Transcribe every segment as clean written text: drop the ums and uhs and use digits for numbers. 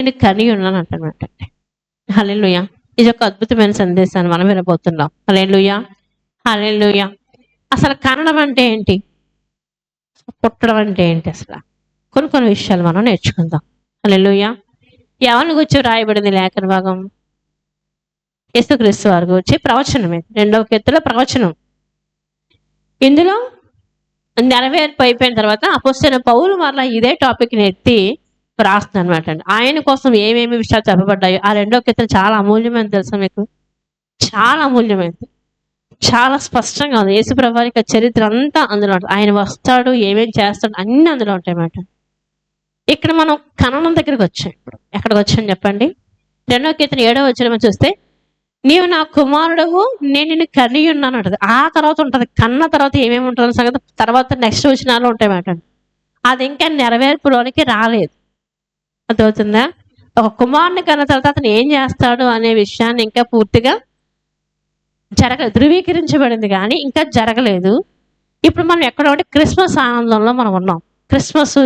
నేను కని ఉన్నాను అంటున్నమాట. హల్లెలూయా. ఇది ఒక అద్భుతమైన సందేశాన్ని మనం వినబోతున్నాం. హల్లెలూయా, హల్లెలూయా. అసలు కనడం అంటే ఏంటి, పుట్టడం అంటే ఏంటి, అసలు కొన్ని విషయాలు మనం నేర్చుకుందాం. హల్లెలూయా. ఎవరిని గురించి రాయబడింది లేఖన భాగం? యేసుక్రీస్తు వారి గురించి ప్రవచనమే, 2వ కీర్తనలో ప్రవచనం. ఇందులో నెరవేర్పు అయిపోయిన తర్వాత అపొస్తలుడైన పౌలు మరలా ఇదే టాపిక్ని ఎత్తి రాస్తుంది అనమాట అండి. ఆయన కోసం ఏమేమి విషయాలు చెప్పబడ్డాయో ఆ 2వ కీర్తన చాలా అమూల్యమైనది తెలుసా మీకు? చాలా అమూల్యమైనది, చాలా స్పష్టంగా ఉంది. యేసుప్రభు యొక్క చరిత్ర అంతా అందులో ఉంటుంది. ఆయన వస్తాడు, ఏమేమి చేస్తాడు, అన్ని అందులో ఉంటాయి అన్నమాట. ఇక్కడ మనం కననం దగ్గరికి వచ్చాం. ఇప్పుడు ఎక్కడికి వచ్చాం చెప్పండి? 2వ కీర్తన 7వ వచనం చూస్తే, నీవు నా కుమారుడవు, నేను నిన్ను కని ఉన్నాను అంటది. ఆ తర్వాత ఉంటుంది కన్న తర్వాత ఏమేమి ఉంటుందో సంగతి తర్వాత నెక్స్ట్ వచనాలు ఉంటాయి అన్నమాట. అది ఇంకా నెరవేర్పులోనికి రాలేదు. అర్థమవుతుందా? ఒక కుమారుని కన్న తర్వాత అతను ఏం చేస్తాడు అనే విషయాన్ని ఇంకా పూర్తిగా ధృవీకరించబడింది కానీ ఇంకా జరగలేదు. ఇప్పుడు మనం ఎక్కడ ఉంటే క్రిస్మస్ ఆనందంలో మనం ఉన్నాం. క్రిస్మస్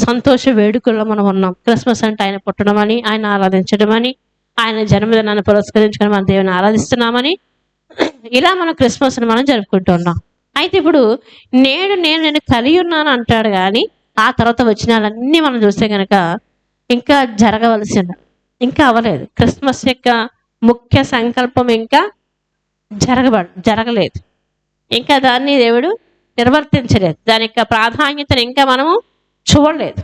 సంతోష వేడుకల్లో మనం ఉన్నాం. క్రిస్మస్ అంటే ఆయన పుట్టడం అని, ఆయన ఆరాధించడం అని, ఆయన జన్మదినాన్ని పురస్కరించుకొని మన దేవుని ఆరాధిస్తున్నామని, ఇలా మనం క్రిస్మస్ని మనం జరుపుకుంటూ ఉన్నాం. అయితే ఇప్పుడు నేను నిన్ను కలిగి ఉన్నాను అంటాడు కానీ ఆ తర్వాత వచనాలన్నీ మనం చూస్తే కనుక ఇంకా జరగవలసిన, ఇంకా అవ్వలేదు. క్రిస్మస్ యొక్క ముఖ్య సంకల్పం ఇంకా జరగలేదు. ఇంకా దాన్ని దేవుడు నిర్వర్తించలేదు. దాని యొక్క ప్రాధాన్యతను ఇంకా మనము చూడలేదు.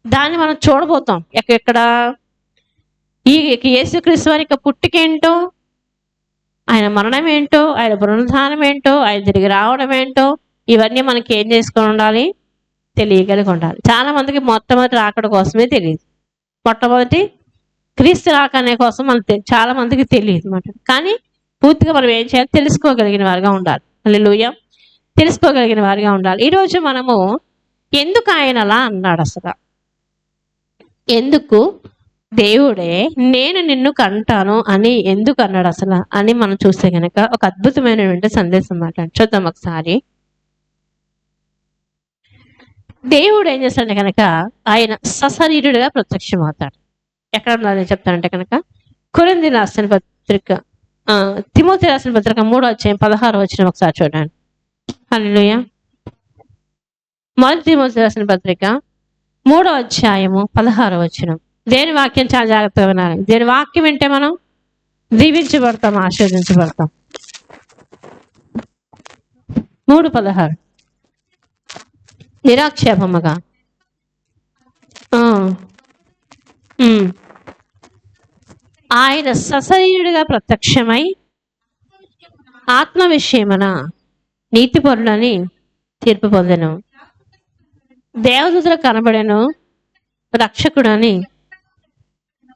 దాన్ని మనం చూడబోతాం. ఎక్కడ ఈ యేసుక్రీస్తు వారి యొక్క పుట్టుకేంటో, ఆయన మరణం ఏంటో, ఆయన పునరుద్ధానం ఏంటో, ఆయన తిరిగి రావడం ఏంటో, ఇవన్నీ మనకి ఏం చేసుకొని ఉండాలి, తెలియగలిగి ఉండాలి. చాలా మందికి మొట్టమొదటి రాకడ కోసమే తెలియదు. మొట్టమొదటి క్రీస్తు రాకనే కోసం మనకు చాలా మందికి తెలియదు అన్నమాట. కానీ పూర్తిగా మనం ఏం చేయాలి, తెలుసుకోగలిగిన వారిగా ఉండాలి. హల్లెలూయా. తెలుసుకోగలిగిన వారిగా ఉండాలి. ఈరోజు మనము ఎందుకు ఆయన అలా అన్నాడు, అసలు ఎందుకు దేవుడే నేను నిన్ను కంటాను అని ఎందుకు అన్నాడు అసలు అని మనం చూస్తే కనుక ఒక అద్భుతమైనటువంటి సందేశం అన్నమాట. చూద్దాం ఒకసారి. దేవుడు ఏం చేస్తాడంటే కనుక ఆయన సశరీరుడిగా ప్రత్యక్షమవుతాడు. ఎక్కడ ఉన్నది చెప్తానంటే కనుక కొరింథీ రాసిన పత్రిక, తిమోతి రాసిన పత్రిక 3వ అధ్యాయం 16వ వచనం ఒకసారి చూడండి. హల్లెలూయా. 1 తిమోతి రాసిన పత్రిక 3వ అధ్యాయము 16వ వచనం. దేని వాక్యం చాలా జాగ్రత్తగా వినాలి. దేని వాక్యం వింటే మనం దీవించబడతాం, ఆశీర్వదించబడతాం. 3:16 నిరాక్షేపముగా ఆయన సశరీరుడిగా ప్రత్యక్షమై ఆత్మ విషయమున నీతిపరులని తీర్పు పొందెను, దేవదూతలకు కనబడెను, రక్షకుడని.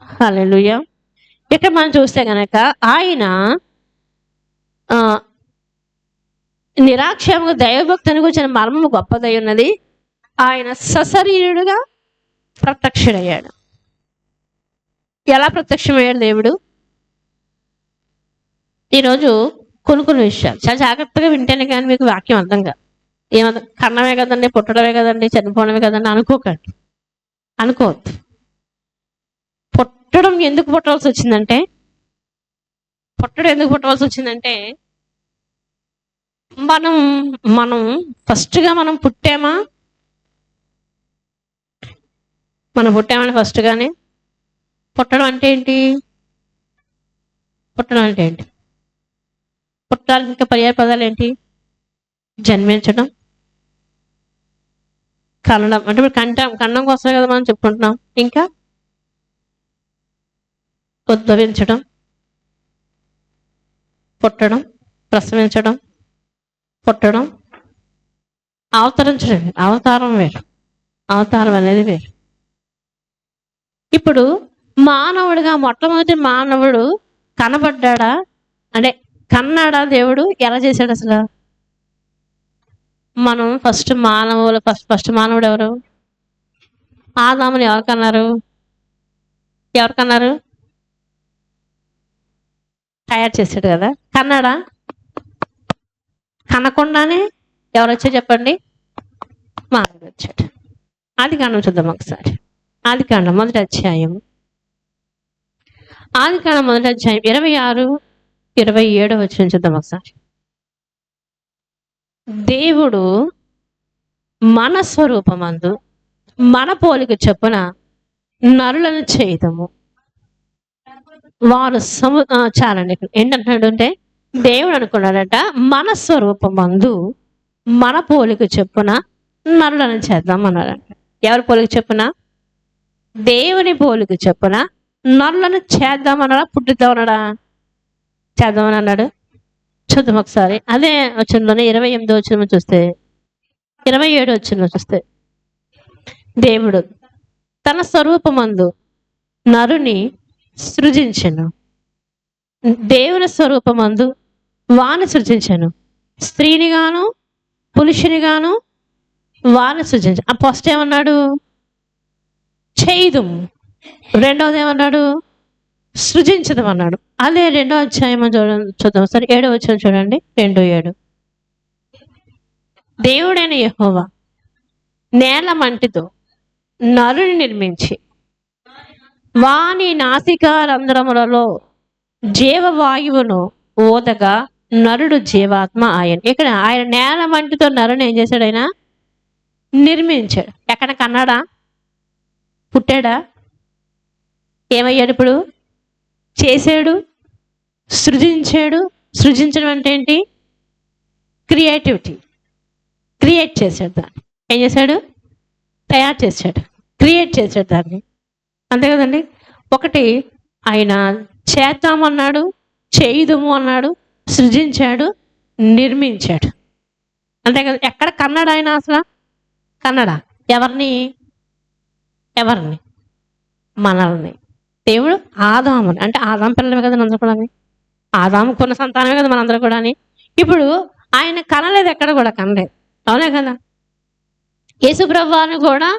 హల్లెలూయా. ఇక్కడ మనం చూస్తే కనుక ఆయన నిరాక్షేమకు దైవభక్తిని గురించిన మర్మము గొప్పదై ఉన్నది. ఆయన సశరీరుడుగా ప్రత్యక్షుడయ్యాడు. ఎలా ప్రత్యక్షమయ్యాడు దేవుడు? ఈరోజు కొన్ని విషయాలు చాలా జాగ్రత్తగా వింటేనే కానీ మీకు వాక్యం అర్థం కాదు. ఏమర్థం, కన్నమే కదండి, పుట్టడమే కదండి, చనిపోవడమే కదండి అనుకోకండి, అనుకోవద్దు. పుట్టడం ఎందుకు పుట్టవలసి వచ్చిందంటే, మనం ఫస్ట్గా మనం పుట్టామని ఫస్ట్గానే. పుట్టడం అంటే ఏంటి? పుట్టడానికి ఇంకా పర్యాయ పదాలు ఏంటి? జన్మించడం, కనడం. అంటే ఇప్పుడు కన్నం కోసమే కదా మనం చెప్పుకుంటున్నాం. ఇంకా ఉద్భవించడం, పుట్టడం, ప్రసవించడం, పుట్టడం, అవతరించడం. అవతారం వేరు, అవతారం అనేది వేరు. ఇప్పుడు మానవుడిగా మొట్టమొదటి మానవుడు కనబడ్డా అంటే కన్నాడా దేవుడు? ఎలా చేశాడు అసలు? మనం ఫస్ట్ మానవుడు ఎవరు? ఆదాముని ఎవరికన్నారు? తయారు చేశాడు కదా. కన్నాడా? కనకుండానే ఎవరు వచ్చారు చెప్పండి? మానవుడు వచ్చాడు. అది కారణం చూద్దాం ఒకసారి. ఆదికాండం 1వ అధ్యాయం 26, 27 వచనం చూద్దాం ఒకసారి. దేవుడు మన స్వరూపమందు మన పోలిక చొప్పున నరులను చేయదము. వారు చాలండి. ఇక్కడ ఏంటంటున్నాడు అంటే దేవుడు అనుకున్నాడట మన స్వరూపమందు మన పోలిక చొప్పున నరులను చేద్దాం అన్నాడంట. ఎవరి పోలిక చొప్పున? దేవుని పోలిక చొప్పున నరులను చేద్దామన్నాడా, పుట్టిద్దామన్నాడా? చేద్దామని అన్నాడు. చూద్దాం ఒకసారి. అదే వచనంలోనే 28వ వచనం చూస్తే, 27వ వచనం చూస్తే, దేవుడు తన స్వరూపమందు నరుని సృజించెను. దేవుని స్వరూపమందు వాని సృజించెను. స్త్రీనిగాను పురుషునిగాను వాని సృజించ. ఆ ఫస్ట్ ఏమన్నాడు? చేయదు. రెండవది ఏమన్నాడు? సృజించదం అన్నాడు. అదే 2వ అధ్యాయం చూద్దాం సరే. 7వ వచనం చూడండి. 2:7. దేవుడైన యెహోవా నేల మంటితో నరుని నిర్మించి వాని నాసికా రంధ్రములలో జీవవాయువును ఓదగా నరుడు జీవాత్మ ఆయన. ఇక్కడ ఆయన నేల మంటితో నరుని ఏం చేశాడు? ఆయన నిర్మించాడు. ఎక్కడ కన్నాడా? పుట్టాడా? ఏమయ్యాడు? ఇప్పుడు చేశాడు, సృజించాడు. సృజించడం అంటే ఏంటి? క్రియేటివిటీ. క్రియేట్ చేశాడు దాన్ని. ఏం చేశాడు? తయారు చేశాడు, క్రియేట్ చేశాడు దాన్ని. అంతే కదండి. ఒకటి ఆయన చేద్దామన్నాడు, చేయుదుము అన్నాడు, సృజించాడు, నిర్మించాడు. అంతే కదా. ఎక్కడ కన్నాడు ఆయన? అసలు కన్నడా? ఎవరిని? మనల్ని. దేవుడు ఆదాముని, అంటే ఆదాము పిల్లలమే కదా మనందరూ కూడా. ఆదాము కొన్న సంతానమే కదా మనందరూ కూడా. ఇప్పుడు ఆయన కనలేదు, ఎక్కడ కూడా కనలేదు. అవునే కదా. యేసుప్రభువుని కూడా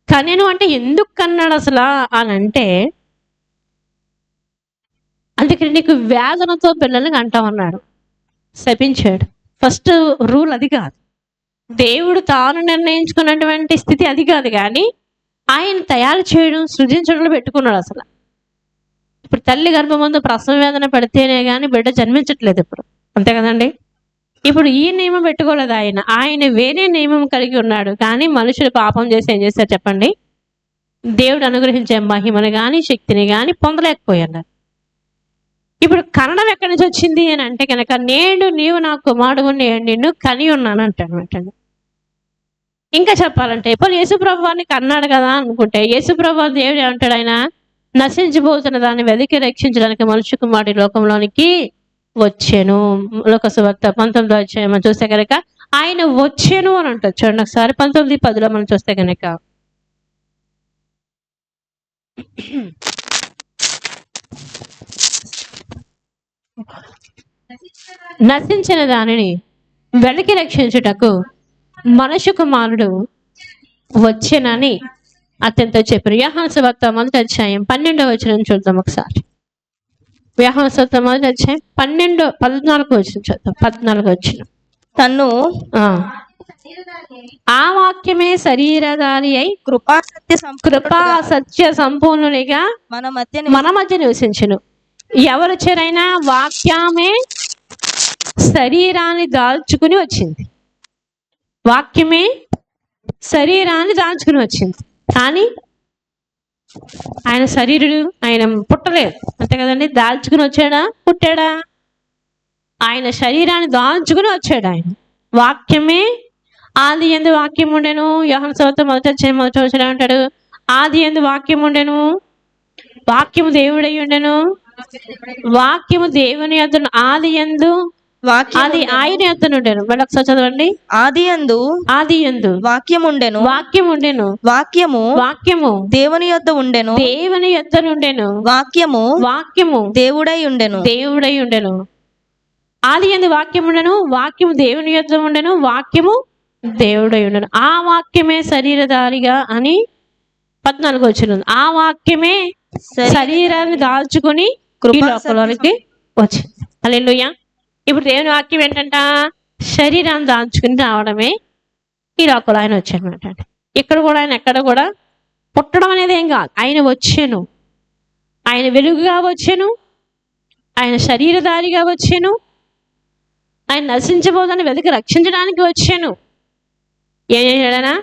కనెను అంటే ఎందుకు కన్నాడు అసలు అని అంటే, అందుకని నీకు వేదనతో పిల్లల్ని అంటామన్నాడు, శపించాడు. ఫస్ట్ రూల్ అది కాదు. దేవుడు తాను నిర్ణయించుకున్నటువంటి స్థితి అది కాదు. కానీ ఆయన తయారు చేయడం, సృజించడంలో పెట్టుకున్నాడు అసలు. ఇప్పుడు తల్లి గర్భమందు ప్రసవ వేదన పెడితేనే కానీ బిడ్డ జన్మించట్లేదు ఇప్పుడు. అంతే కదండి. ఇప్పుడు ఈ నియమం పెట్టుకోలేదు ఆయన వేరే నియమం కలిగి ఉన్నాడు. కానీ మనుషులు పాపం చేసి ఏం చేశారు చెప్పండి? దేవుడు అనుగ్రహించే మహిమను కానీ శక్తిని కానీ పొందలేకపోయారు. ఇప్పుడు కన్నడం ఎక్కడి నుంచి వచ్చింది అని అంటే కనుక, నేడు నీవు నా కుమారుడు, నేను నిన్ను కని ఉన్నాను అంటాడు. ఇంకా చెప్పాలంటే ఇప్పుడు యేసుప్రభువాన్ని కన్నాడు కదా అనుకుంటే, యేసుప్రభు దేవుడు ఏమంటాడు? ఆయన నశించిపోతున్న దాన్ని వెతికి రక్షించడానికి మనుష్య కుమారుడి లోకంలోనికి వచ్చాను. లోక సువార్త 19వ అధ్యాయం మనం చూస్తే కనుక ఆయన వచ్చాను అని అంటారు. చూడండి ఒకసారి 19:10 మనం చూస్తే కనుక, నశించిన దానిని వెలికి రక్షించుటకు మనుష్య కుమారుడు వచ్చానని అతనితో చెప్పారు. యోహాను సువార్త 1వ అధ్యాయం 12వ వచనం చూద్దాం ఒకసారి. యోహాను సువార్త 1వ అధ్యాయం 14వ వచనం చూద్దాం. 14వ వచనం. తన్ను ఆ వాక్యమే శరీరధారి అయి కృపా సత్య సంపూర్ణునిగా మన మధ్య నివసించును. ఎవరు వచ్చారైనా వాక్యమే శరీరాన్ని దాల్చుకుని వచ్చింది. వాక్యమే శరీరాన్ని దాల్చుకుని వచ్చింది. కానీ ఆయన శరీరుడు, ఆయన పుట్టలేదు. అంతే కదండి. దాల్చుకుని వచ్చాడా? పుట్టాడా? ఆయన శరీరాన్ని దాల్చుకుని వచ్చాడు. ఆయన వాక్యమే. ఆది యందు వాక్యం ఉండెను. యోహాను సువార్త 1వ అధ్యాయం అంటాడు, ఆది యందు వాక్యం ఉండెను, వాక్యము దేవుడై ఉండెను, వాక్యము దేవుని యొద్ద, ఆది యందు అది ఆయన యొద్ద ఉండెను. మళ్ళీ ఒకసారి చదవండి. ఆది యందు వాక్యం ఉండెను, వాక్యము దేవుని యొద్ద ఉండెను, వాక్యము దేవుడై ఉండెను. ఆది యందు వాక్యం ఉండెను, వాక్యము దేవుని యొద్ద ఉండెను, వాక్యము దేవుడై ఉండెను. ఆ వాక్యమే శరీరధారిగా అని 14వ వచనం. ఆ వాక్యమే శరీరాన్ని దాల్చుకుని ఈ లోకంలోనికి వచ్చింది. హల్లెలూయా. ఇప్పుడు దేవుని వాక్యం ఏంటంట? శరీరాన్ని దాల్చుకుని రావడమే ఈ లోకంలో ఆయన వచ్చాడనమాట. ఇక్కడ కూడా ఆయన ఎక్కడ కూడా పుట్టడం అనేది ఏం కాదు, ఆయన వచ్చాను, ఆయన వెలుగుగా వచ్చాను, ఆయన శరీరధారిగా వచ్చాను, ఆయన నశించబోదని వెతికి రక్షించడానికి వచ్చాను. ఏం చేశాడనా?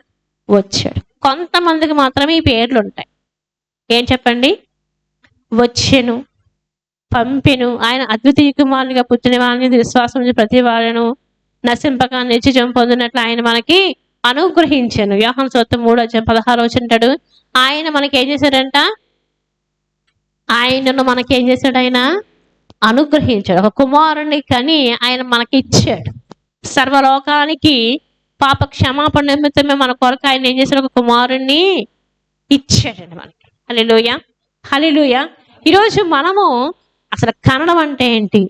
వచ్చాడు. కొంతమందికి మాత్రమే ఈ పేర్లు ఉంటాయి. ఏం చెప్పండి? వచ్చెను, పంపెను, ఆయన అద్వితీయ కుమారునిగా పుట్టిన వారిని విశ్వాసం నుంచి ప్రతి వారిను నశింపక నిత్యజీవం పొందినట్లు ఆయన మనకి అనుగ్రహించాను. యోహాను సువార్త 3:16 అంటాడు, ఆయన మనకి ఏం చేశాడంట? ఆయనను మనకి ఏం చేశాడు? ఆయన అనుగ్రహించాడు. ఒక కుమారుని కని ఆయన మనకి ఇచ్చాడు. సర్వలోకానికి పాప క్షమాపణ నిమిత్తమే మన కొరకు ఆయన ఏం చేశాడు? ఒక కుమారుణ్ణి ఇచ్చాడండి మనకి. హల్లెలూయా, హల్లెలూయా. ఈరోజు మనము అసలు కనడం అంటే ఏంటి?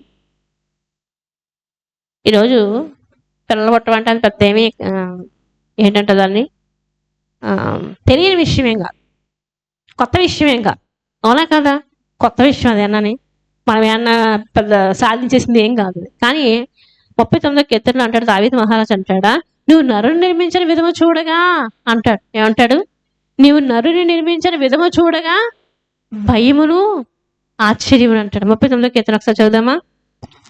ఈరోజు పిల్లలు పుట్టమంటే అది పెద్ద ఏమి ఏంటంటే దాన్ని తెలియని విషయమేం కాదు, కొత్త విషయమేం కాదు. అవునా కదా? కొత్త విషయం అదేనని మనం ఏమన్నా పెద్ద సాధించేసింది ఏం కాదు. కానీ 39వ కీర్తనలో అంటాడు దావీదు మహారాజు అంటాడా, నువ్వు నరుని నిర్మించిన విధము చూడగా అంటాడు. ఏమంటాడు? నీవు నరుని నిర్మించిన విధము చూడగా భయమును ఆశ్చర్యమును అంటాడు. 39వ కీర్తన ఒకసారి చదువుదామా?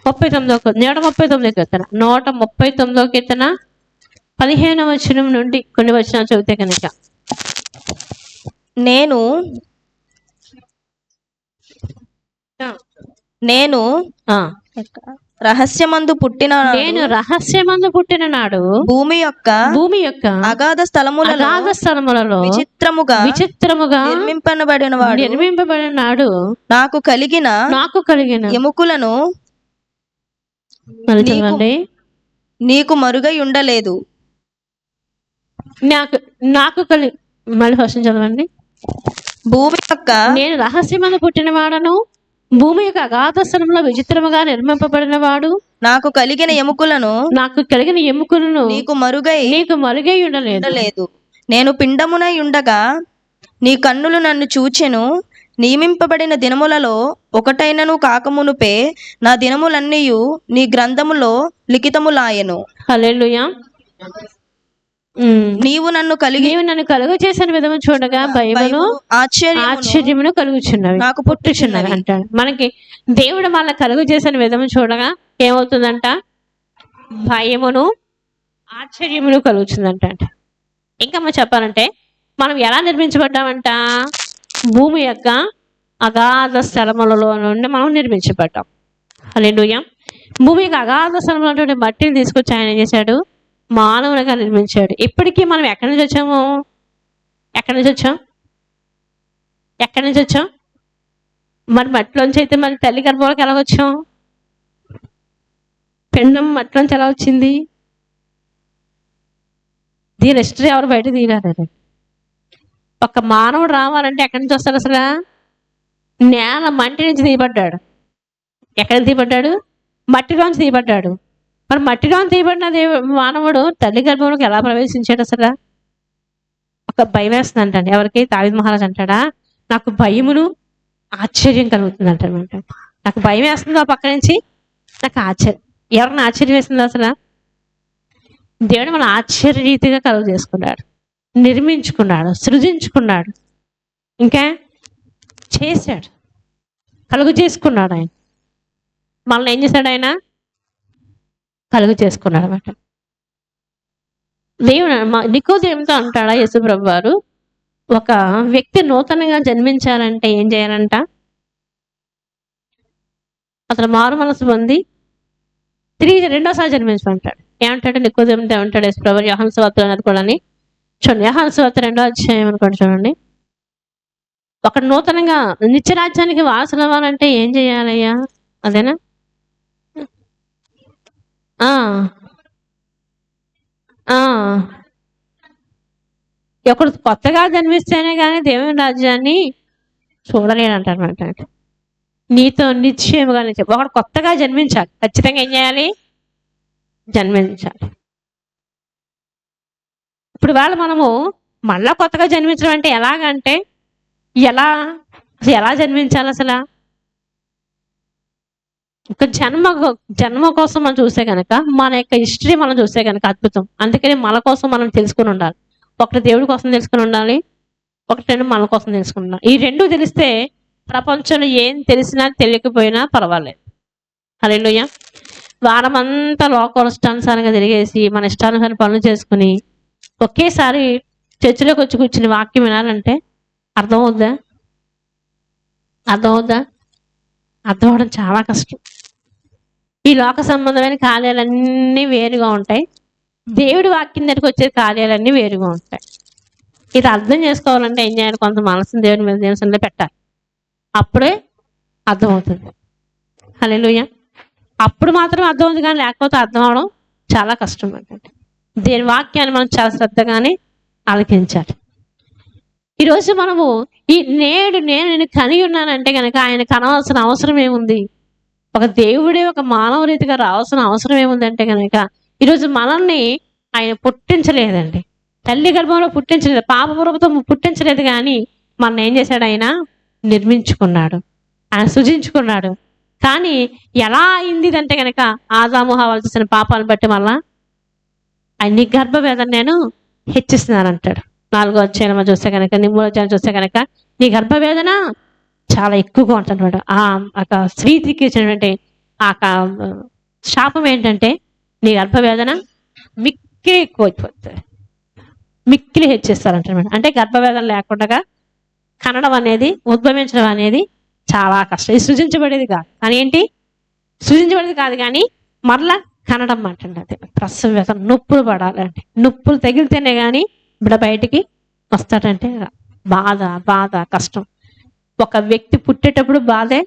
139వ కీర్తన 139వ కీర్తన 15వ వచనం నుండి కొన్ని వచనాలు చదివితే కనుక, నేను రహస్యమందు పుట్టిన పుట్టిన నాడు భూమి యొక్క అగాధ స్థలములలో విచిత్రముగా నిర్మింపబడిన నాడు నాకు కలిగిన ఎముకలను నీకు మరుగై ఉండలేదు. మళ్ళీ ఫస్ట్ చదవండి. భూమి యొక్క నేను రహస్యమందు పుట్టిన వాడను, భూమి యొక్క అగాధ స్థలంలో విచిత్రముగా నిర్మింపబడిన వాడు, నాకు కలిగిన ఎముకలను నీకు మరుగై ఉండలేదు. నేను పిండమునై ఉండగా నీ కన్నులు నన్ను చూచెను. నియమింపబడిన దినములలో ఒకటైనను కాకమునుపే నా దినములన్నీయు నీ గ్రంథములో లిఖితములాయెను. హల్లెలూయా. నీవు నన్ను కలుగు చేసిన విధము చూడగా భయమును ఆశ్చర్యమును కలుగుచున్నవి, నాకు పుట్టుచున్నవి అంటాడు. మనకి దేవుడు వాళ్ళ కలుగు చేసిన విధము చూడగా ఏమవుతుందంట? భయమును ఆశ్చర్యమును కలుగుతుందంట. ఇంకా మనం చెప్పాలంటే మనం ఎలా నిర్మించబడ్డామంట? భూమి యొక్క అగాధ స్థలములలో నుండి మనం నిర్మించబడ్డాం. హల్లెలూయా. భూమి యొక్క అగాధ స్థలంలో నుండి మట్టిని తీసుకొచ్చి ఆయన ఏం చేశాడు? మానవునిగా నిర్మించాడు. ఇప్పటికీ మనం ఎక్కడి నుంచి వచ్చాము? ఎక్కడి నుంచి వచ్చాం? మరి మట్టిలోంచి అయితే మరి తల్లి గర్భంలోకి ఎలా వచ్చాం? పిండం మట్టిలోంచి ఎలా వచ్చింది? దీని హిస్టరీ ఎవరు బయట తీయలేరు. ఒక మానవుడు రావాలంటే ఎక్కడి నుంచి వస్తాడు? అసలు నేల మట్టి నుంచి తీయబడ్డాడు. ఎక్కడ తీయబడ్డాడు? మట్టిలోంచి తీయబడ్డాడు. మరి మట్టిలో తీయబడిన మానవుడు తల్లి గర్భంలోకి ఎలా ప్రవేశించాడు? అసలు ఒక భయం వేస్తుంది అంటండి. ఎవరికి? దావీదు మహారాజు అంటాడా, నాకు భయమును ఆశ్చర్యం కలుగుతుంది అంటాడు. నాకు భయం వేస్తుంది, ఆ పక్క నుంచి నాకు ఆశ్చర్యం. ఎవరిని ఆశ్చర్యం వేస్తుంది? అసలు దేవుడు మన ఆశ్చర్య రీతిగా కలుగు చేసుకున్నాడు, నిర్మించుకున్నాడు, సృజించుకున్నాడు, ఇంకా చేశాడు, కలుగు చేసుకున్నాడు. ఆయన మనల్ని ఏం చేశాడు? ఆయన కలుగు చేసుకున్నాడు అనమాట. దేవుడు నికోదేముతో అంటాడా యేసుప్రభు వారు, ఒక వ్యక్తి నూతనంగా జన్మించాలంటే ఏం చేయాలంట? అతను మారు మనసు పొంది తిరిగి రెండోసారి జన్మించమంటాడు. ఏమంటాడు నికోదేముతో? ఏమంటాడు యేసుప్రభు? యోహాను సువార్త అది కూడా చూడండి. యోహాను సువార్త 2వ అధ్యాయం అనుకోండి చూడండి. ఒక నూతనంగా నిత్యరాజ్యానికి వారసులు అవ్వాలంటే ఏం చేయాలయ్యా? అదేనా? ఒకడు కొత్తగా జన్మిస్తేనే కానీ దేవుని రాజ్యాన్ని చూడలేడంటారన్నమాట. నీతో నిశ్చయముగా చెప్పి ఒకడు కొత్తగా జన్మించాలి. ఖచ్చితంగా ఏం చేయాలి? జన్మించాలి. ఇప్పుడు వాళ్ళు మనము మళ్ళా కొత్తగా జన్మించడం అంటే ఎలాగంటే ఎలా జన్మించాలి? అసలు ఒక జన్మ కోసం మనం చూస్తే కనుక మన యొక్క హిస్టరీ మనం చూస్తే కనుక అద్భుతం. అందుకని మన కోసం మనం తెలుసుకుని ఉండాలి. ఒకటి దేవుడి కోసం తెలుసుకుని ఉండాలి, ఒకటేమో మన కోసం తెలుసుకుంటున్నాం. ఈ రెండు తెలిస్తే ప్రపంచంలో ఏం తెలిసినా తెలియకపోయినా పర్వాలేదు. హల్లెలూయా. వారమంతా లోకంలో ఇష్టానుసారంగా తిరిగేసి మన ఇష్టానుసారం పనులు చేసుకుని ఒకేసారి చర్చిలోకి వచ్చి కూర్చుని వాక్యం వినాలంటే అర్థమవుద్దా? అర్థం అవడం చాలా కష్టం. ఈ లోక సంబంధమైన కార్యాలన్నీ వేరుగా ఉంటాయి, దేవుడి వాక్యం దగ్గరికి వచ్చే కార్యాలన్నీ వేరుగా ఉంటాయి. ఇది అర్థం చేసుకోవాలంటే ఏం చేయాలి? కొంత మనసుని దేవుని మీద దేవుని పెట్టాలి, అప్పుడే అర్థమవుతుంది. హల్లెలూయా. అప్పుడు మాత్రం అర్థమవుతుంది, కానీ లేకపోతే అర్థం అవడం చాలా కష్టం. అంటే దేని వాక్యాన్ని మనం చాలా శ్రద్ధగానే ఆలకించాలి. ఈరోజు మనము నేను నిన్ను కలిగి ఉన్నానంటే కనుక ఆయన కనవలసిన అవసరం ఏముంది? ఒక దేవుడే ఒక మానవ రీతిగా రావాల్సిన అవసరం ఏముందంటే కనుక ఈరోజు మనల్ని ఆయన పుట్టించలేదండి, తల్లి గర్భంలో పుట్టించలేదు, పాపపూర్వకం పుట్టించలేదు, కానీ మన ఏం చేశాడు? ఆయన నిర్మించుకున్నాడు, ఆయన సృజించుకున్నాడు. కానీ ఎలా అయింది అంటే కనుక ఆదాము హవ్వలు చేసిన పాపాలను బట్టి మళ్ళా ఆయన నీ గర్భవేదన నేను హెచ్చిస్తున్నాను అంటాడు. 4వ అధ్యాయం చూస్తే కనుక, 3వ అధ్యాయం చూస్తే కనుక నీ గర్భవేదన చాలా ఎక్కువగా ఉంటుందన్నమాట. ఆ స్త్రీకి ఇచ్చినటువంటి ఆ శాపం ఏంటంటే నీ గర్భవేదన మిక్కిలి ఎక్కువైపోతుంది, మిక్కిలి హెచ్చిస్తారంటారు. అంటే గర్భవేదన లేకుండా కనడం అనేది, ఉద్భవించడం అనేది చాలా కష్టం. ఇది సృజించబడేది కాదు, కానీ ఏంటి? సృజించబడేది కాదు కానీ మరలా కనడం అంటండి. అదే ప్రసవ వేదన, నొప్పులు పడాలంటే, నొప్పులు తగిలితేనే కానీ బిడ్డ బయటికి వస్తాడంటే బాధ కష్టం. ఒక వ్యక్తి పుట్టేటప్పుడు బాధే,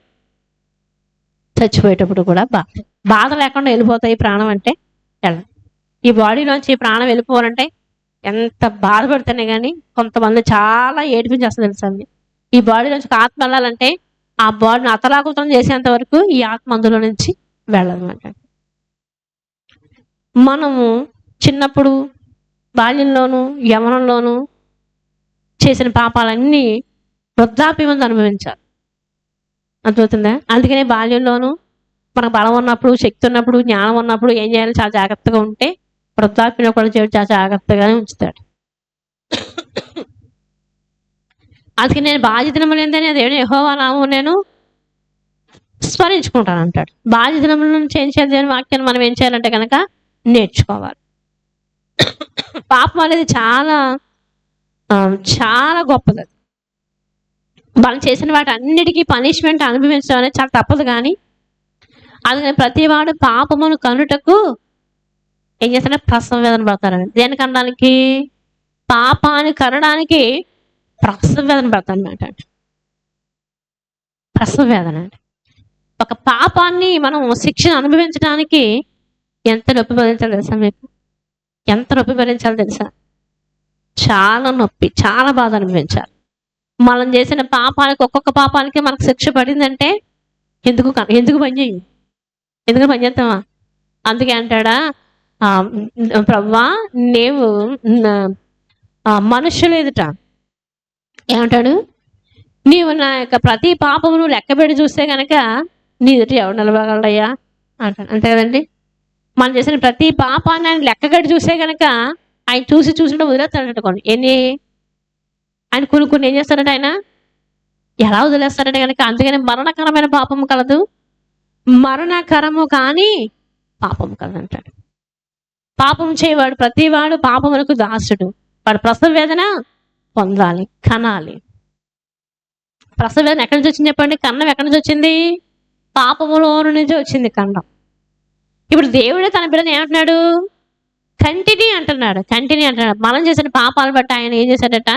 చచ్చిపోయేటప్పుడు కూడా బాధ లేకుండా వెళ్ళిపోతాయి ప్రాణం అంటే వెళ్ళదు. ఈ బాడీలోంచి ప్రాణం వెళ్ళిపోవాలంటే ఎంత బాధపడితేనే కానీ కొంతమంది చాలా ఏడిపించేస్తుంది తెలుసండి. ఈ బాడీలోంచి ఆత్మ వెళ్ళాలంటే ఆ బాడీని అతలాకుతలం చేసేంత వరకు ఈ ఆత్మ అందులో నుంచి వెళ్ళదన్నమాట. మనము చిన్నప్పుడు బాల్యంలోనూ యవ్వనంలోనూ చేసిన పాపాలన్నీ వృద్ధాప్యం ముందు అనుభవించాలి. అర్థమవుతుందా? అందుకనే బాల్యంలోనూ మనకు బలం ఉన్నప్పుడు, శక్తి ఉన్నప్పుడు, జ్ఞానం ఉన్నప్పుడు ఏం చేయాలి? చాలా జాగ్రత్తగా ఉంటే వృద్ధాప్యంలో కూడా దేవుడు చాలా జాగ్రత్తగానే ఉంచుతాడు. అందుకని నేను బాధ్యతనములు ఏంటనే దేవుని యెహోవా నామమున నేను స్మరించుకుంటాను అంటాడు. బాధ్యతనముల నుంచి ఏం చేయాలి? దేవుని వాక్యాన్ని మనం ఏం చేయాలంటే కనుక నేర్చుకోవాలి. పాపం అనేది చాలా చాలా గొప్పది. మనం చేసిన వాటి అన్నిటికీ పనిష్మెంట్ అనుభవించడం అనేది చాలా తప్పదు. కానీ అందుకని ప్రతివాడు పాపమును కనుటకు ఏం చేస్తారంటే ప్రసవ వేదన పడతారని. దేనికి అనడానికి? పాపాన్ని కనడానికి ప్రసవ వేదన పడతారనమాట. ప్రసవ వేదన అంటే ఒక పాపాన్ని మనం శిక్షను అనుభవించడానికి ఎంత నొప్పి భరించాలి తెలుసా మీకు? ఎంత నొప్పి భరించాలి తెలుసా? చాలా నొప్పి, చాలా బాధ అనుభవించాలి. మనం చేసిన పాపానికి, ఒక్కొక్క పాపానికి మనకు శిక్ష పడిందంటే ఎందుకు పనిచేయండి? ఎందుకు పనిచేస్తామా? అందుకే అంటాడా ప్రభువా, నీవు మనుషులు ఎదుట ఏమంటాడు? నీవు నా యొక్క ప్రతి పాపమును లెక్కబెట్టి చూస్తే కనుక నీ ఎదుట ఎవరు నిలబడగలడయ్యా అంటాడు. అంతే కదండి. మనం చేసిన ప్రతి పాపాన్ని ఆయన లెక్కగట్టి చూస్తే కనుక ఆయన చూసినట్టు వదిలేస్తాడంట. ఆయన కొన్ని ఏం చేస్తాడంటే ఆయన ఎలా వదిలేస్తాడంటే కనుక, అందుకని మరణకరమైన పాపము కలదు, మరణకరము కానీ పాపము కలదంటాడు. పాపం చేయవాడు ప్రతివాడు పాపమునకు దాసుడు. వాడు ప్రసవ వేదన పొందాలి, కనాలి. ప్రసవ వేదన ఎక్కడి నుంచి వచ్చింది చెప్పండి? కన్నం ఎక్కడి నుంచి వచ్చింది? పాపములో నుంచి వచ్చింది కన్నం. ఇప్పుడు దేవుడే తన బిడ్డను ఏమంటున్నాడు? కంటిని అంటున్నాడు. మనం చేసిన పాపాలను బట్టి ఆయన ఏం చేశాడట?